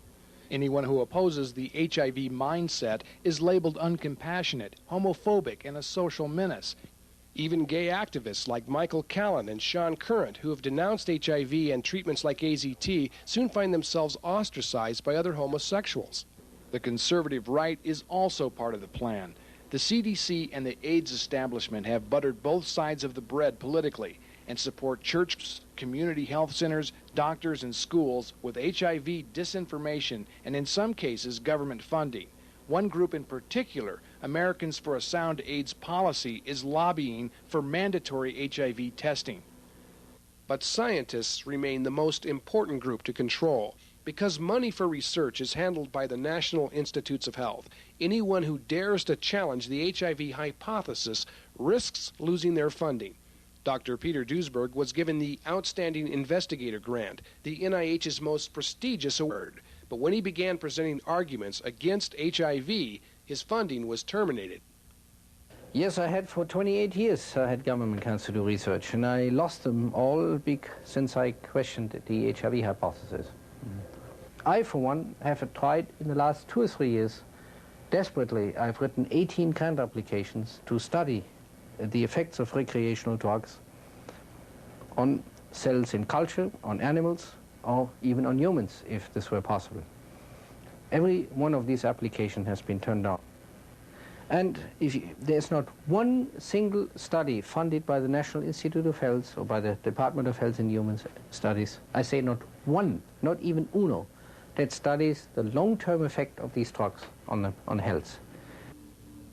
Speaker 9: Anyone who opposes the HIV mindset is labeled uncompassionate, homophobic, and a social menace.
Speaker 4: Even gay activists like Michael Callan and Sean Current, who have denounced HIV and treatments like AZT, soon find themselves ostracized by other homosexuals.
Speaker 9: The conservative right is also part of the plan. The CDC and the AIDS establishment have buttered both sides of the bread politically and support churches, community health centers, doctors, and schools with HIV disinformation and, in some cases, government funding. One group in particular, Americans for a Sound AIDS Policy, is lobbying for mandatory HIV testing.
Speaker 4: But scientists remain the most important group to control. Because money for research is handled by the National Institutes of Health, anyone who dares to challenge the HIV hypothesis risks losing their funding. Dr. Peter Duesberg was given the Outstanding Investigator Grant, the NIH's most prestigious award. But when he began presenting arguments against HIV, his funding was terminated.
Speaker 3: Yes, I had for 28 years, I had government grants to do research, and I lost them all since I questioned the HIV hypothesis. I, for one, have tried in the last 2 or 3 years, desperately. I've written 18 grant applications to study the effects of recreational drugs on cells in culture, on animals, or even on humans, if this were possible. Every one of these applications has been turned down. And there's not one single study funded by the National Institute of Health or by the Department of Health and Human Studies, I say not one, not even uno, that studies the long-term effect of these drugs on health.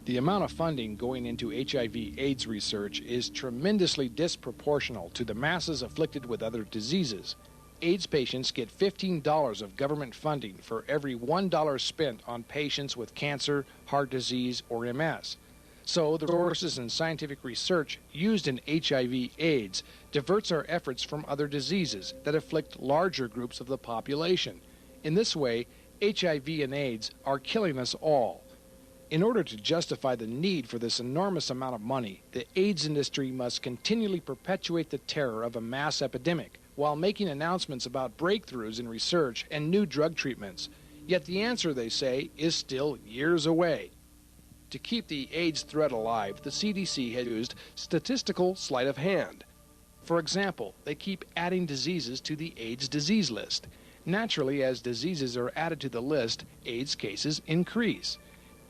Speaker 9: The amount of funding going into HIV/AIDS research is tremendously disproportional to the masses afflicted with other diseases. AIDS patients get $15 of government funding for every $1 spent on patients with cancer, heart disease, or MS. So the resources and scientific research used in HIV/AIDS diverts our efforts from other diseases that afflict larger groups of the population. In this way, HIV and AIDS are killing us all. In order to justify the need for this enormous amount of money, the AIDS industry must continually perpetuate the terror of a mass epidemic while making announcements about breakthroughs in research and new drug treatments. Yet the answer, they say, is still years away. To keep the AIDS threat alive, the CDC has used statistical sleight of hand. For example, they keep adding diseases to the AIDS disease list. Naturally, as diseases are added to the list, AIDS cases increase.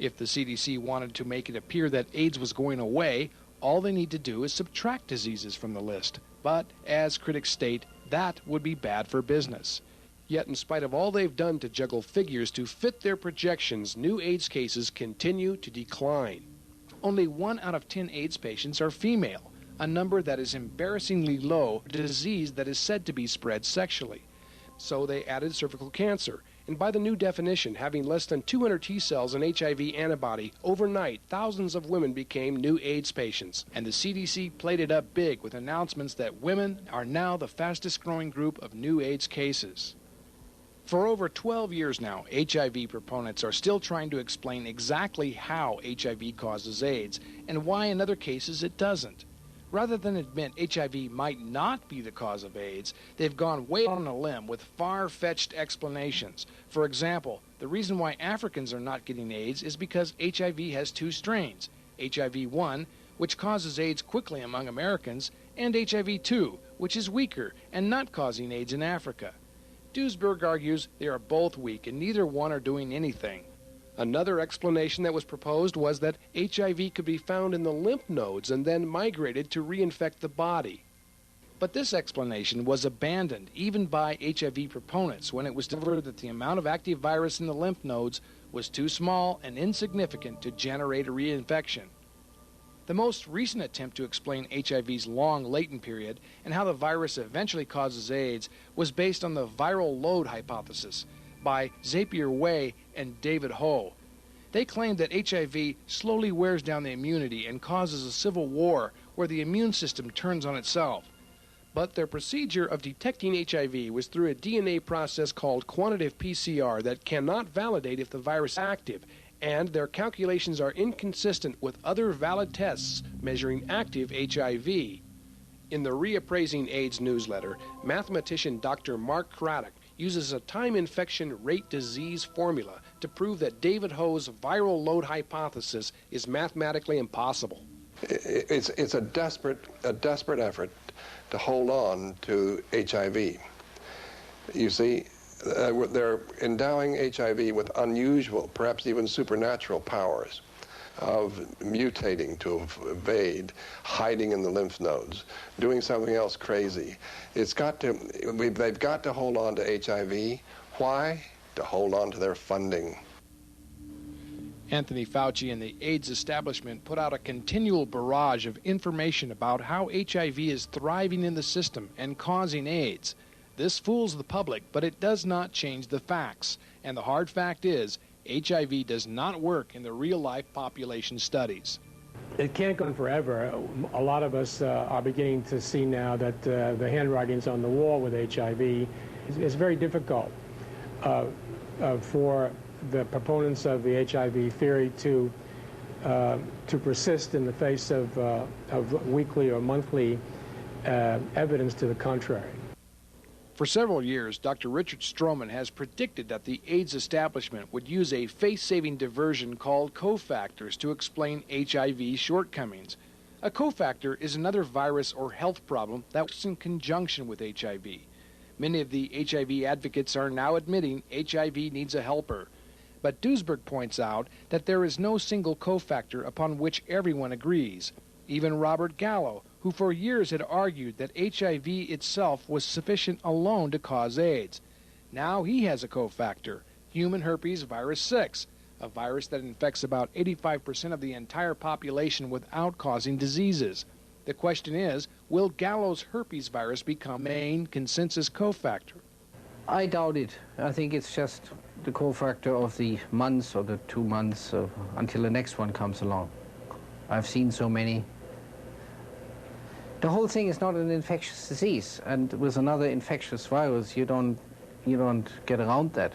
Speaker 9: If the CDC wanted to make it appear that AIDS was going away, all they need to do is subtract diseases from the list. But, as critics state, that would be bad for business. Yet, in spite of all they've done to juggle figures to fit their projections, new AIDS cases continue to decline. Only 1 out of 10 AIDS patients are female, a number that is embarrassingly low for a disease that is said to be spread sexually. So they added cervical cancer, and by the new definition, having less than 200 T cells in HIV antibody, overnight thousands of women became new AIDS patients. And the CDC played it up big with announcements that women are now the fastest growing group of new AIDS cases. For over 12 years now, HIV proponents are still trying to explain exactly how HIV causes AIDS and why in other cases it doesn't. Rather than admit HIV might not be the cause of AIDS, they've gone way on a limb with far-fetched explanations. For example, the reason why Africans are not getting AIDS is because HIV has 2 strains, HIV-1, which causes AIDS quickly among Americans, and HIV-2, which is weaker and not causing AIDS in Africa. Duesberg argues they are both weak and neither one are doing anything. Another explanation that was proposed was that HIV could be found in the lymph nodes and then migrated to reinfect the body. But this explanation was abandoned even by HIV proponents when it was discovered that the amount of active virus in the lymph nodes was too small and insignificant to generate a reinfection. The most recent attempt to explain HIV's long latent period and how the virus eventually causes AIDS was based on the viral load hypothesis by Zapier Way and David Ho. They claimed that HIV slowly wears down the immunity and causes a civil war where the immune system turns on itself. But their procedure of detecting HIV was through a DNA process called quantitative PCR that cannot validate if the virus is active, and their calculations are inconsistent with other valid tests measuring active HIV. In the Reappraising AIDS newsletter, mathematician Dr. Mark Craddock uses a time infection rate disease formula to prove that David Ho's viral load hypothesis is mathematically impossible.
Speaker 1: It's a desperate effort to hold on to HIV. You see, they're endowing HIV with unusual, perhaps even supernatural powers of mutating to evade, hiding in the lymph nodes, doing something else crazy. They've got to hold on to HIV. Why? To hold on to their funding.
Speaker 9: Anthony Fauci and the AIDS establishment put out a continual barrage of information about how HIV is thriving in the system and causing AIDS. This fools the public, but it does not change the facts. And the hard fact is, HIV does not work in the real-life population studies.
Speaker 2: It can't go on forever. A lot of us are beginning to see now that the handwriting's on the wall with HIV. It's very difficult for the proponents of the HIV theory to persist in the face of weekly or monthly evidence to the contrary.
Speaker 9: For several years, Dr. Richard Stroman has predicted that the AIDS establishment would use a face-saving diversion called cofactors to explain HIV shortcomings. A cofactor is another virus or health problem that works in conjunction with HIV. Many of the HIV advocates are now admitting HIV needs a helper. But Duisberg points out that there is no single cofactor upon which everyone agrees. Even Robert Gallo, who for years had argued that HIV itself was sufficient alone to cause AIDS. Now he has a cofactor, human herpes virus 6, a virus that infects about 85% of the entire population without causing diseases. The question is, will Gallo's herpes virus become a main consensus cofactor?
Speaker 3: I doubt it. I think it's just the cofactor of the months or the 2 months until the next one comes along. I've seen so many. The whole thing is not an infectious disease, and with another infectious virus, you don't get around that.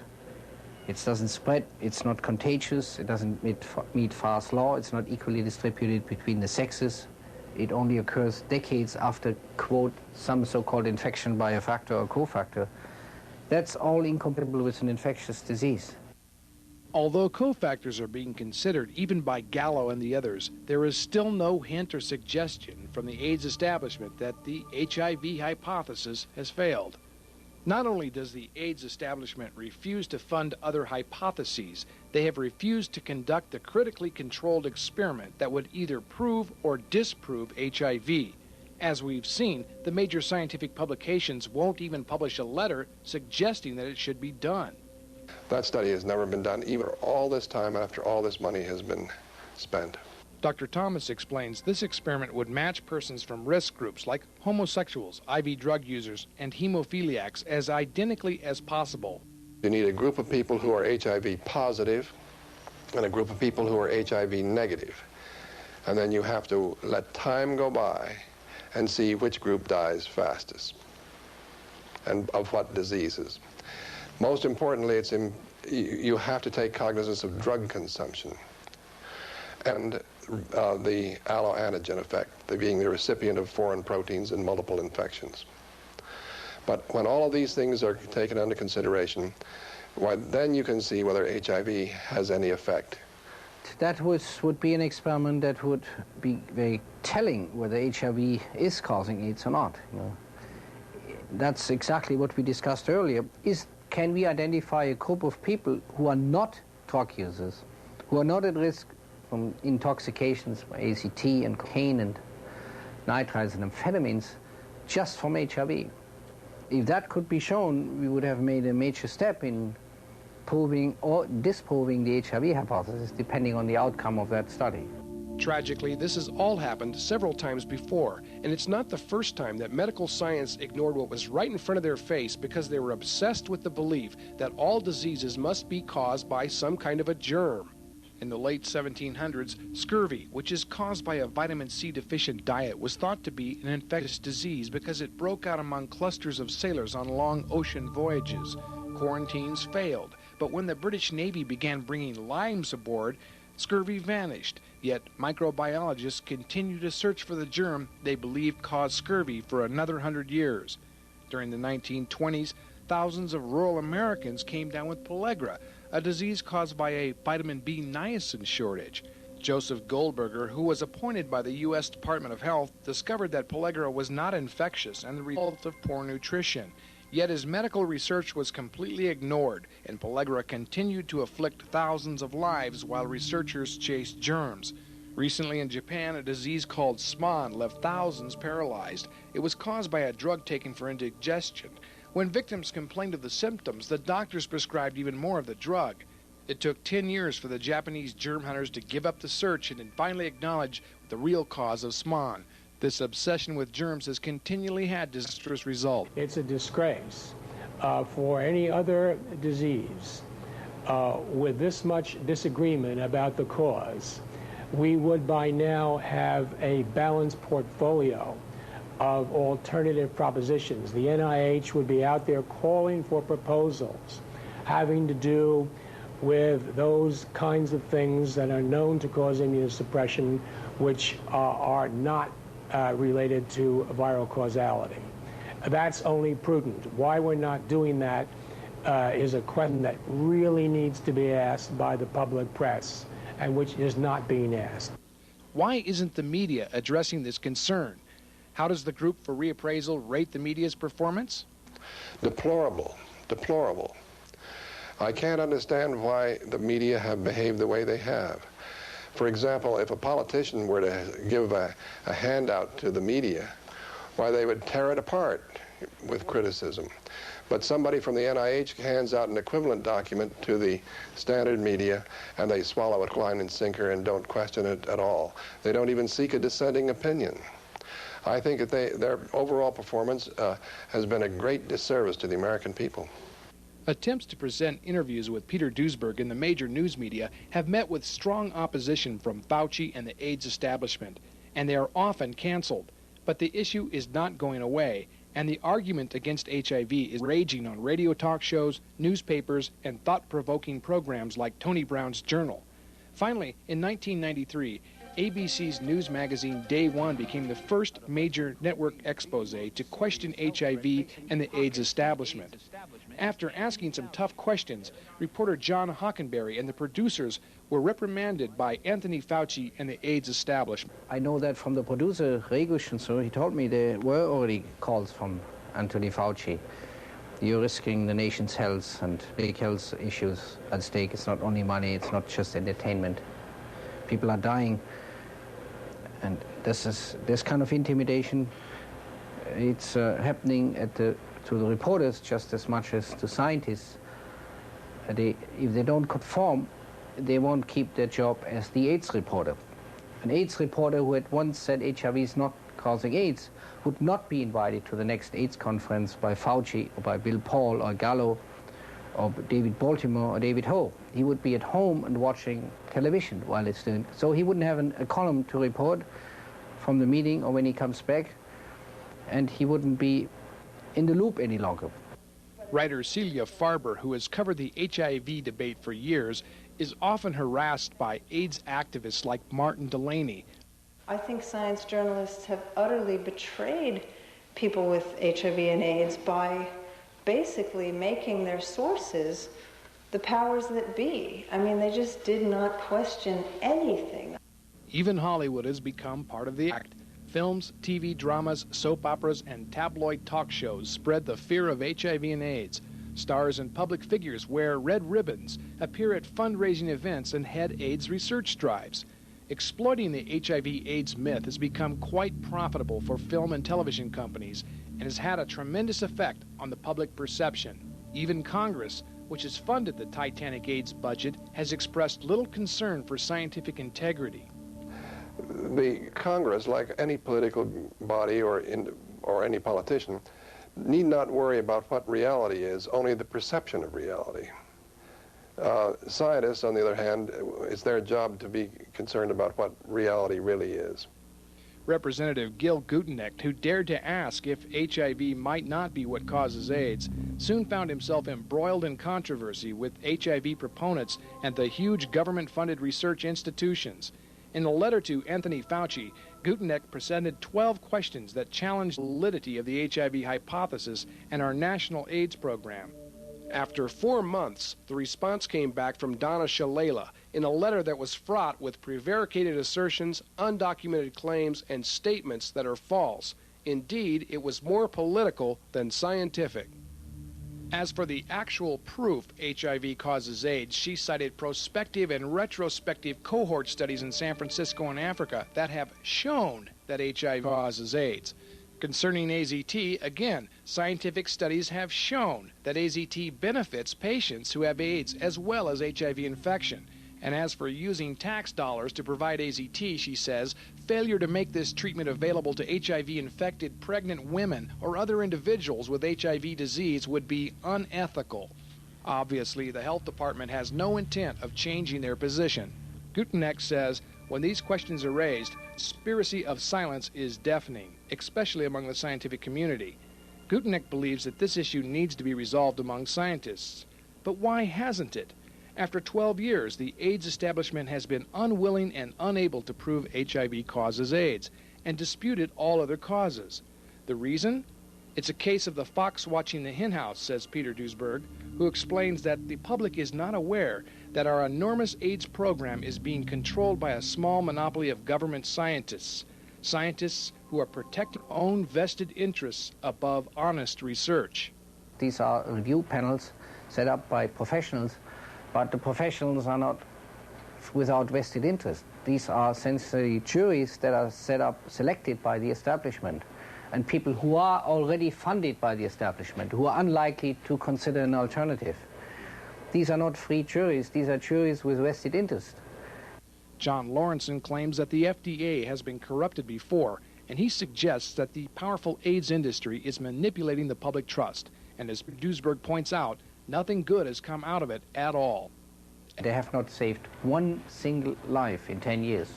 Speaker 3: It doesn't spread, it's not contagious, it doesn't meet Farr's law, it's not equally distributed between the sexes. It only occurs decades after, quote, some so-called infection by a factor or cofactor. That's all incompatible with an infectious disease.
Speaker 9: Although cofactors are being considered even by Gallo and the others, there is still no hint or suggestion from the AIDS establishment that the HIV hypothesis has failed. Not only does the AIDS establishment refuse to fund other hypotheses, they have refused to conduct a critically controlled experiment that would either prove or disprove HIV. As we've seen, the major scientific publications won't even publish a letter suggesting that it should be done.
Speaker 1: That study has never been done, even all this time after all this money has been spent.
Speaker 9: Dr. Thomas explains this experiment would match persons from risk groups like homosexuals, IV drug users, and hemophiliacs as identically as possible.
Speaker 1: You need a group of people who are HIV positive and a group of people who are HIV negative. And then you have to let time go by and see which group dies fastest and of what diseases. Most importantly, you have to take cognizance of drug consumption and the alloantigen effect, being the recipient of foreign proteins in multiple infections. But when all of these things are taken under consideration, why, then you can see whether HIV has any effect.
Speaker 3: That would be an experiment that would be very telling whether HIV is causing AIDS or not. You know. That's exactly what we discussed earlier. Can we identify a group of people who are not drug users, who are not at risk from intoxications by ACT and cocaine and nitrites and amphetamines just from HIV? If that could be shown, we would have made a major step in proving or disproving the HIV hypothesis, depending on the outcome of that study.
Speaker 4: Tragically, this has all happened several times before, and it's not the first time that medical science ignored what was right in front of their face because they were obsessed with the belief that all diseases must be caused by some kind of a germ. In the late 1700s, scurvy, which is caused by a vitamin C deficient diet, was thought to be an infectious disease because it broke out among clusters of sailors on long ocean voyages. Quarantines failed, but when the British Navy began bringing limes aboard, scurvy vanished, yet microbiologists continue to search for the germ they believe caused scurvy for another 100 years. During the 1920s, thousands of rural Americans came down with pellagra, a disease caused by a vitamin B niacin shortage. Joseph Goldberger, who was appointed by the U.S. Department of Health, discovered that pellagra was not infectious and the result of poor nutrition. Yet his medical research was completely ignored, and pellagra continued to afflict thousands of lives while researchers chased germs. Recently in Japan, a disease called SMAN left thousands paralyzed. It was caused by a drug taken for indigestion. When victims complained of the symptoms, the doctors prescribed even more of the drug.
Speaker 9: It took 10 years for the Japanese germ hunters to give up the search and then finally acknowledge the real cause of SMAN. This obsession with germs has continually had disastrous results.
Speaker 2: It's a disgrace for any other disease with this much disagreement about the cause. We would by now have a balanced portfolio of alternative propositions. The NIH would be out there calling for proposals having to do with those kinds of things that are known to cause immunosuppression, which are not related to viral causality. That's only prudent. Why we're not doing that is a question that really needs to be asked by the public press, and which is not being asked.
Speaker 9: Why isn't the media addressing this concern? How does the Group for Reappraisal rate the media's performance?
Speaker 1: Deplorable. Deplorable. I can't understand why the media have behaved the way they have. For example, if a politician were to give a handout to the media, why, they would tear it apart with criticism. But somebody from the NIH hands out an equivalent document to the standard media, and they swallow it line and sinker and don't question it at all. They don't even seek a dissenting opinion. I think that their overall performance has been a great disservice to the American people.
Speaker 9: Attempts to present interviews with Peter Duesberg in the major news media have met with strong opposition from Fauci and the AIDS establishment, and they are often canceled. But the issue is not going away, and the argument against HIV is raging on radio talk shows, newspapers, and thought-provoking programs like Tony Brown's Journal. Finally, in 1993, ABC's news magazine Day One became the first major network expose to question HIV and the AIDS establishment. After asking some tough questions, reporter John Hockenberry and the producers were reprimanded by Anthony Fauci and the AIDS establishment.
Speaker 3: I know that from the producer, Regush, so he told me there were already calls from Anthony Fauci. You're risking the nation's health and big health issues at stake. It's not only money, it's not just entertainment. People are dying. And this kind of intimidation, it's happening to the reporters just as much as to scientists. If they don't conform, they won't keep their job as the AIDS reporter. An AIDS reporter who had once said HIV is not causing AIDS would not be invited to the next AIDS conference by Fauci or by Bill Paul or Gallo or David Baltimore or David Ho. He would be at home and watching television while it's doing. So he wouldn't have a column to report from the meeting or when he comes back, and he wouldn't be in the loop any longer.
Speaker 9: Writer Celia Farber, who has covered the HIV debate for years, is often harassed by AIDS activists like Martin Delaney.
Speaker 13: I think science journalists have utterly betrayed people with HIV and AIDS by basically making their sources the powers that be. I mean, they just did not question anything.
Speaker 9: Even Hollywood has become part of the act. Films, TV dramas, soap operas, and tabloid talk shows spread the fear of HIV and AIDS. Stars and public figures wear red ribbons, appear at fundraising events, and head AIDS research drives. Exploiting the HIV/AIDS myth has become quite profitable for film and television companies and has had a tremendous effect on the public perception. Even Congress, which has funded the Titanic AIDS budget, has expressed little concern for scientific integrity.
Speaker 1: The Congress, like any political body or any politician, need not worry about what reality is, only the perception of reality. Scientists, on the other hand, it's their job to be concerned about what reality really is.
Speaker 9: Representative Gil Gutenecht, who dared to ask if HIV might not be what causes AIDS, soon found himself embroiled in controversy with HIV proponents and the huge government-funded research institutions. In a letter to Anthony Fauci, Gutenecht presented 12 questions that challenged the validity of the HIV hypothesis and our national AIDS program.
Speaker 4: After 4 months, the response came back from Donna Shalala in a letter that was fraught with prevaricated assertions, undocumented claims, and statements that are false. Indeed, it was more political than scientific. As for the actual proof HIV causes AIDS, she cited prospective and retrospective cohort studies in San Francisco and Africa that have shown that HIV causes AIDS.
Speaker 9: Concerning AZT, again, scientific studies have shown that AZT benefits patients who have AIDS as well as HIV infection. And as for using tax dollars to provide AZT, she says, failure to make this treatment available to HIV-infected pregnant women or other individuals with HIV disease would be unethical. Obviously, the health department has no intent of changing their position. Guteneck says, when these questions are raised, conspiracy of silence is deafening, especially among the scientific community. Guteneck believes that this issue needs to be resolved among scientists. But why hasn't it? After 12 years, the AIDS establishment has been unwilling and unable to prove HIV causes AIDS and disputed all other causes. The reason? It's a case of the fox watching the henhouse, says Peter Duesberg, who explains that the public is not aware that our enormous AIDS program is being controlled by a small monopoly of government scientists who are protecting their own vested interests above honest research.
Speaker 3: These are review panels set up by professionals, but the professionals are not without vested interest. These are essentially juries that are selected by the establishment, and people who are already funded by the establishment, who are unlikely to consider an alternative. These are not free juries, these are juries with vested interest.
Speaker 9: John Lawrenson claims that the FDA has been corrupted before, and he suggests that the powerful AIDS industry is manipulating the public trust. And as Duesberg points out, nothing good has come out of it at all.
Speaker 3: They have not saved one single life in 10 years.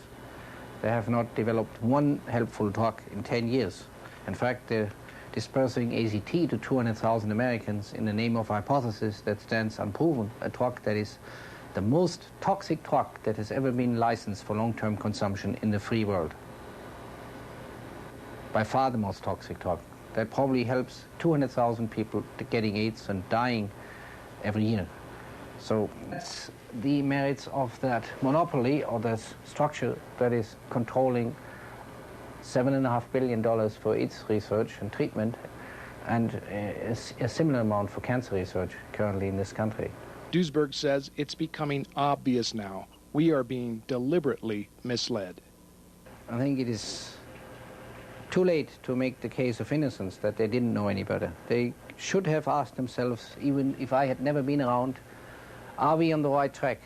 Speaker 3: They have not developed one helpful drug in 10 years. In fact, they're dispersing AZT to 200,000 Americans in the name of a hypothesis that stands unproven, a drug that is the most toxic drug that has ever been licensed for long-term consumption in the free world. By far the most toxic drug. That probably helps 200,000 people getting AIDS and dying every year. So that's the merits of that monopoly or that structure that is controlling $7.5 billion for AIDS research and treatment, and a similar amount for cancer research currently in this country.
Speaker 9: Duesberg says it's becoming obvious now. We are being deliberately misled.
Speaker 3: I think it is too late to make the case of innocence that they didn't know any better. They should have asked themselves, even if I had never been around, are we on the right track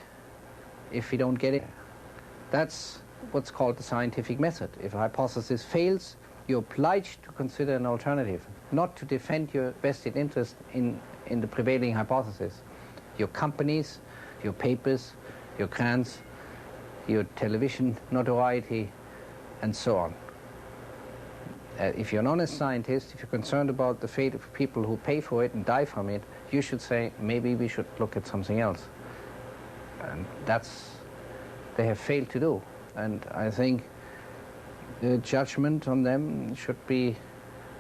Speaker 3: if we don't get it? That's what's called the scientific method. If a hypothesis fails, you're obliged to consider an alternative, not to defend your vested interest in the prevailing hypothesis. Your companies, your papers, your grants, your television notoriety, and so on. If you're an honest scientist, if you're concerned about the fate of people who pay for it and die from it, you should say, maybe we should look at something else. And they have failed to do. And I think the judgment on them should be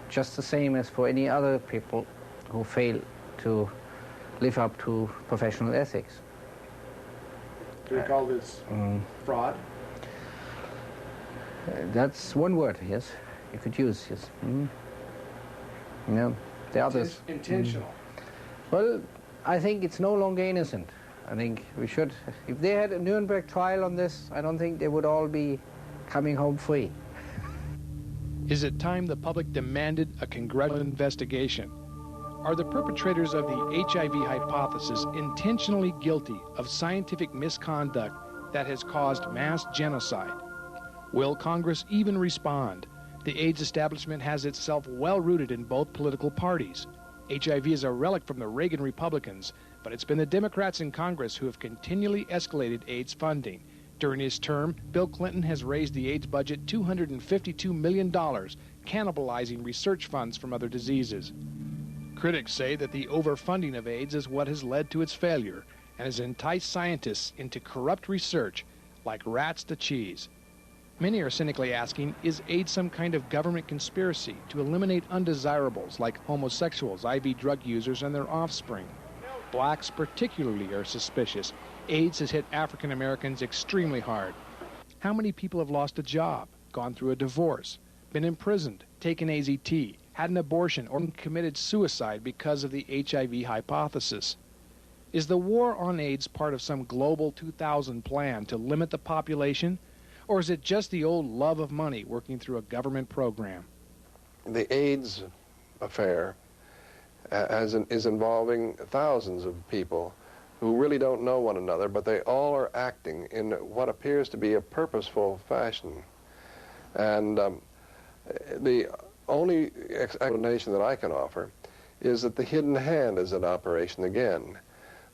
Speaker 3: just the same as for any other people who fail to live up to professional ethics.
Speaker 9: Do we call this fraud?
Speaker 3: That's one word, yes. You could use, yes. No, the others.
Speaker 9: Intentional.
Speaker 3: Well, I think it's no longer innocent. I think we should, if they had a Nuremberg trial on this, I don't think they would all be coming home free.
Speaker 9: Is it time the public demanded a congressional investigation? Are the perpetrators of the HIV hypothesis intentionally guilty of scientific misconduct that has caused mass genocide? Will Congress even respond? The AIDS establishment has itself well rooted in both political parties. HIV is a relic from the Reagan Republicans, but it's been the Democrats in Congress who have continually escalated AIDS funding. During his term, Bill Clinton has raised the AIDS budget $252 million, cannibalizing research funds from other diseases. Critics say that the overfunding of AIDS is what has led to its failure and has enticed scientists into corrupt research like rats to cheese. Many are cynically asking, is AIDS some kind of government conspiracy to eliminate undesirables like homosexuals, IV drug users, and their offspring? Blacks particularly are suspicious. AIDS has hit African Americans extremely hard. How many people have lost a job, gone through a divorce, been imprisoned, taken AZT, had an abortion, or committed suicide because of the HIV hypothesis? Is the war on AIDS part of some global 2000 plan to limit the population? Or is it just the old love of money working through a government program?
Speaker 1: the AIDS affair is involving thousands of people who really don't know one another, but they all are acting in what appears to be a purposeful fashion. And the only explanation that I can offer is that the hidden hand is in operation again.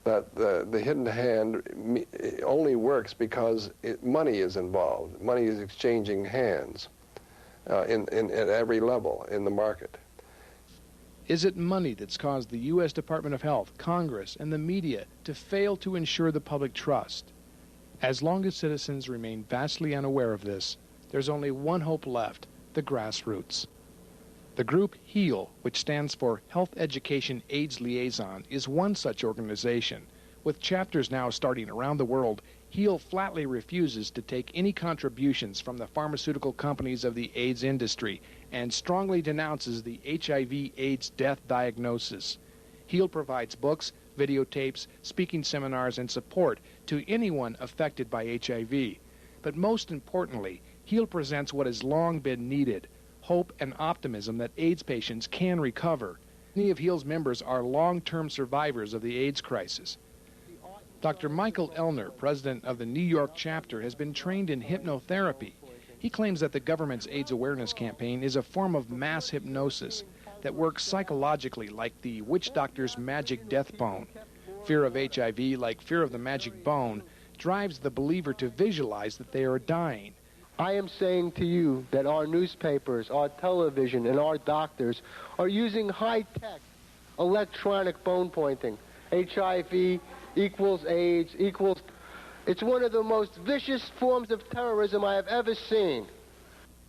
Speaker 1: That the hidden hand only works because money is involved. Money is exchanging hands at every level in the market.
Speaker 9: Is it money that's caused the U.S. Department of Health, Congress, and the media to fail to ensure the public trust? As long as citizens remain vastly unaware of this, there's only one hope left: the grassroots. The group HEAL, which stands for Health Education AIDS Liaison, is one such organization. With chapters now starting around the world, HEAL flatly refuses to take any contributions from the pharmaceutical companies of the AIDS industry and strongly denounces the HIV/AIDS death diagnosis. HEAL provides books, videotapes, speaking seminars, and support to anyone affected by HIV. But most importantly, HEAL presents what has long been needed: hope and optimism that AIDS patients can recover. Many of HEAL's members are long-term survivors of the AIDS crisis. Dr. Michael Elner, president of the New York chapter, has been trained in hypnotherapy. He claims that the government's AIDS awareness campaign is a form of mass hypnosis that works psychologically like the witch doctor's magic death bone. Fear of HIV, like fear of the magic bone, drives the believer to visualize that they are dying.
Speaker 14: I am saying to you that our newspapers, our television, and our doctors are using high-tech electronic bone pointing. HIV equals AIDS equals... It's one of the most vicious forms of terrorism I have ever seen.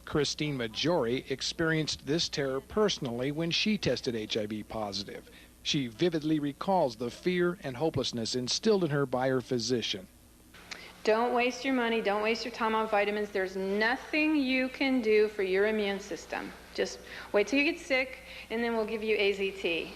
Speaker 9: Christine Maggiore experienced this terror personally when she tested HIV positive. She vividly recalls the fear and hopelessness instilled in her by her physician.
Speaker 10: Don't waste your money, don't waste your time on vitamins. There's nothing you can do for your immune system. Just wait till you get sick, and then we'll give you AZT.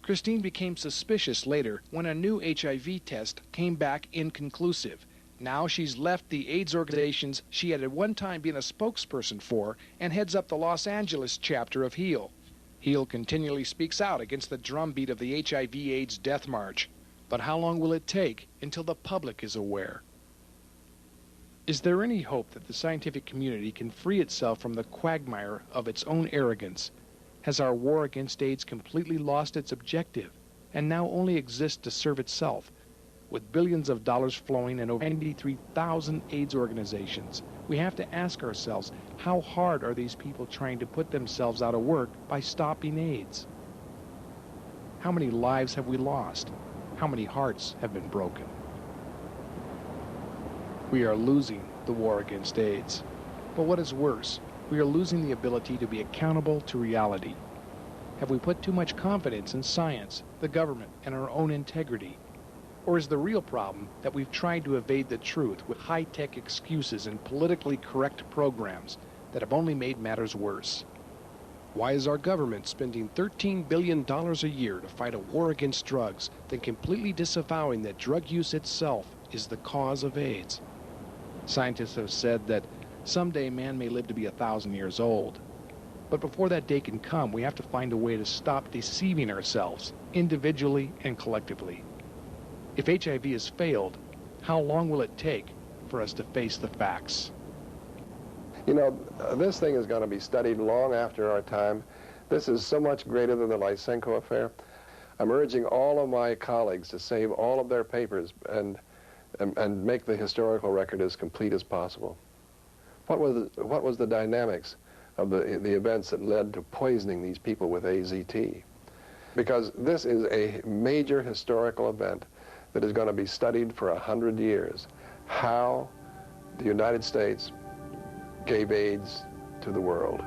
Speaker 9: Christine became suspicious later when a new HIV test came back inconclusive. Now she's left the AIDS organizations she had at one time been a spokesperson for and heads up the Los Angeles chapter of HEAL. HEAL continually speaks out against the drumbeat of the HIV/AIDS death march. But how long will it take until the public is aware? Is there any hope that the scientific community can free itself from the quagmire of its own arrogance? Has our war against AIDS completely lost its objective and now only exists to serve itself? With billions of dollars flowing and over 93,000 AIDS organizations, we have to ask ourselves, how hard are these people trying to put themselves out of work by stopping AIDS? How many lives have we lost? How many hearts have been broken? We are losing the war against AIDS. But what is worse, we are losing the ability to be accountable to reality. Have we put too much confidence in science, the government, and our own integrity? Or is the real problem that we've tried to evade the truth with high-tech excuses and politically correct programs that have only made matters worse?
Speaker 4: Why is our government spending $13 billion a year to fight a war against drugs, then completely disavowing that drug use itself is the cause of AIDS? Scientists have said that someday man may live to be 1,000 years old. But before that day can come, we have to find a way to stop deceiving ourselves, individually and collectively. If HIV has failed, how long will it take for us to face the facts?
Speaker 1: You know, this thing is going to be studied long after our time. This is so much greater than the Lysenko affair. I'm urging all of my colleagues to save all of their papers and make the historical record as complete as possible. What was the dynamics of the events that led to poisoning these people with AZT? Because this is a major historical event that is going to be studied for 100 years. How the United States gave AIDS to the world.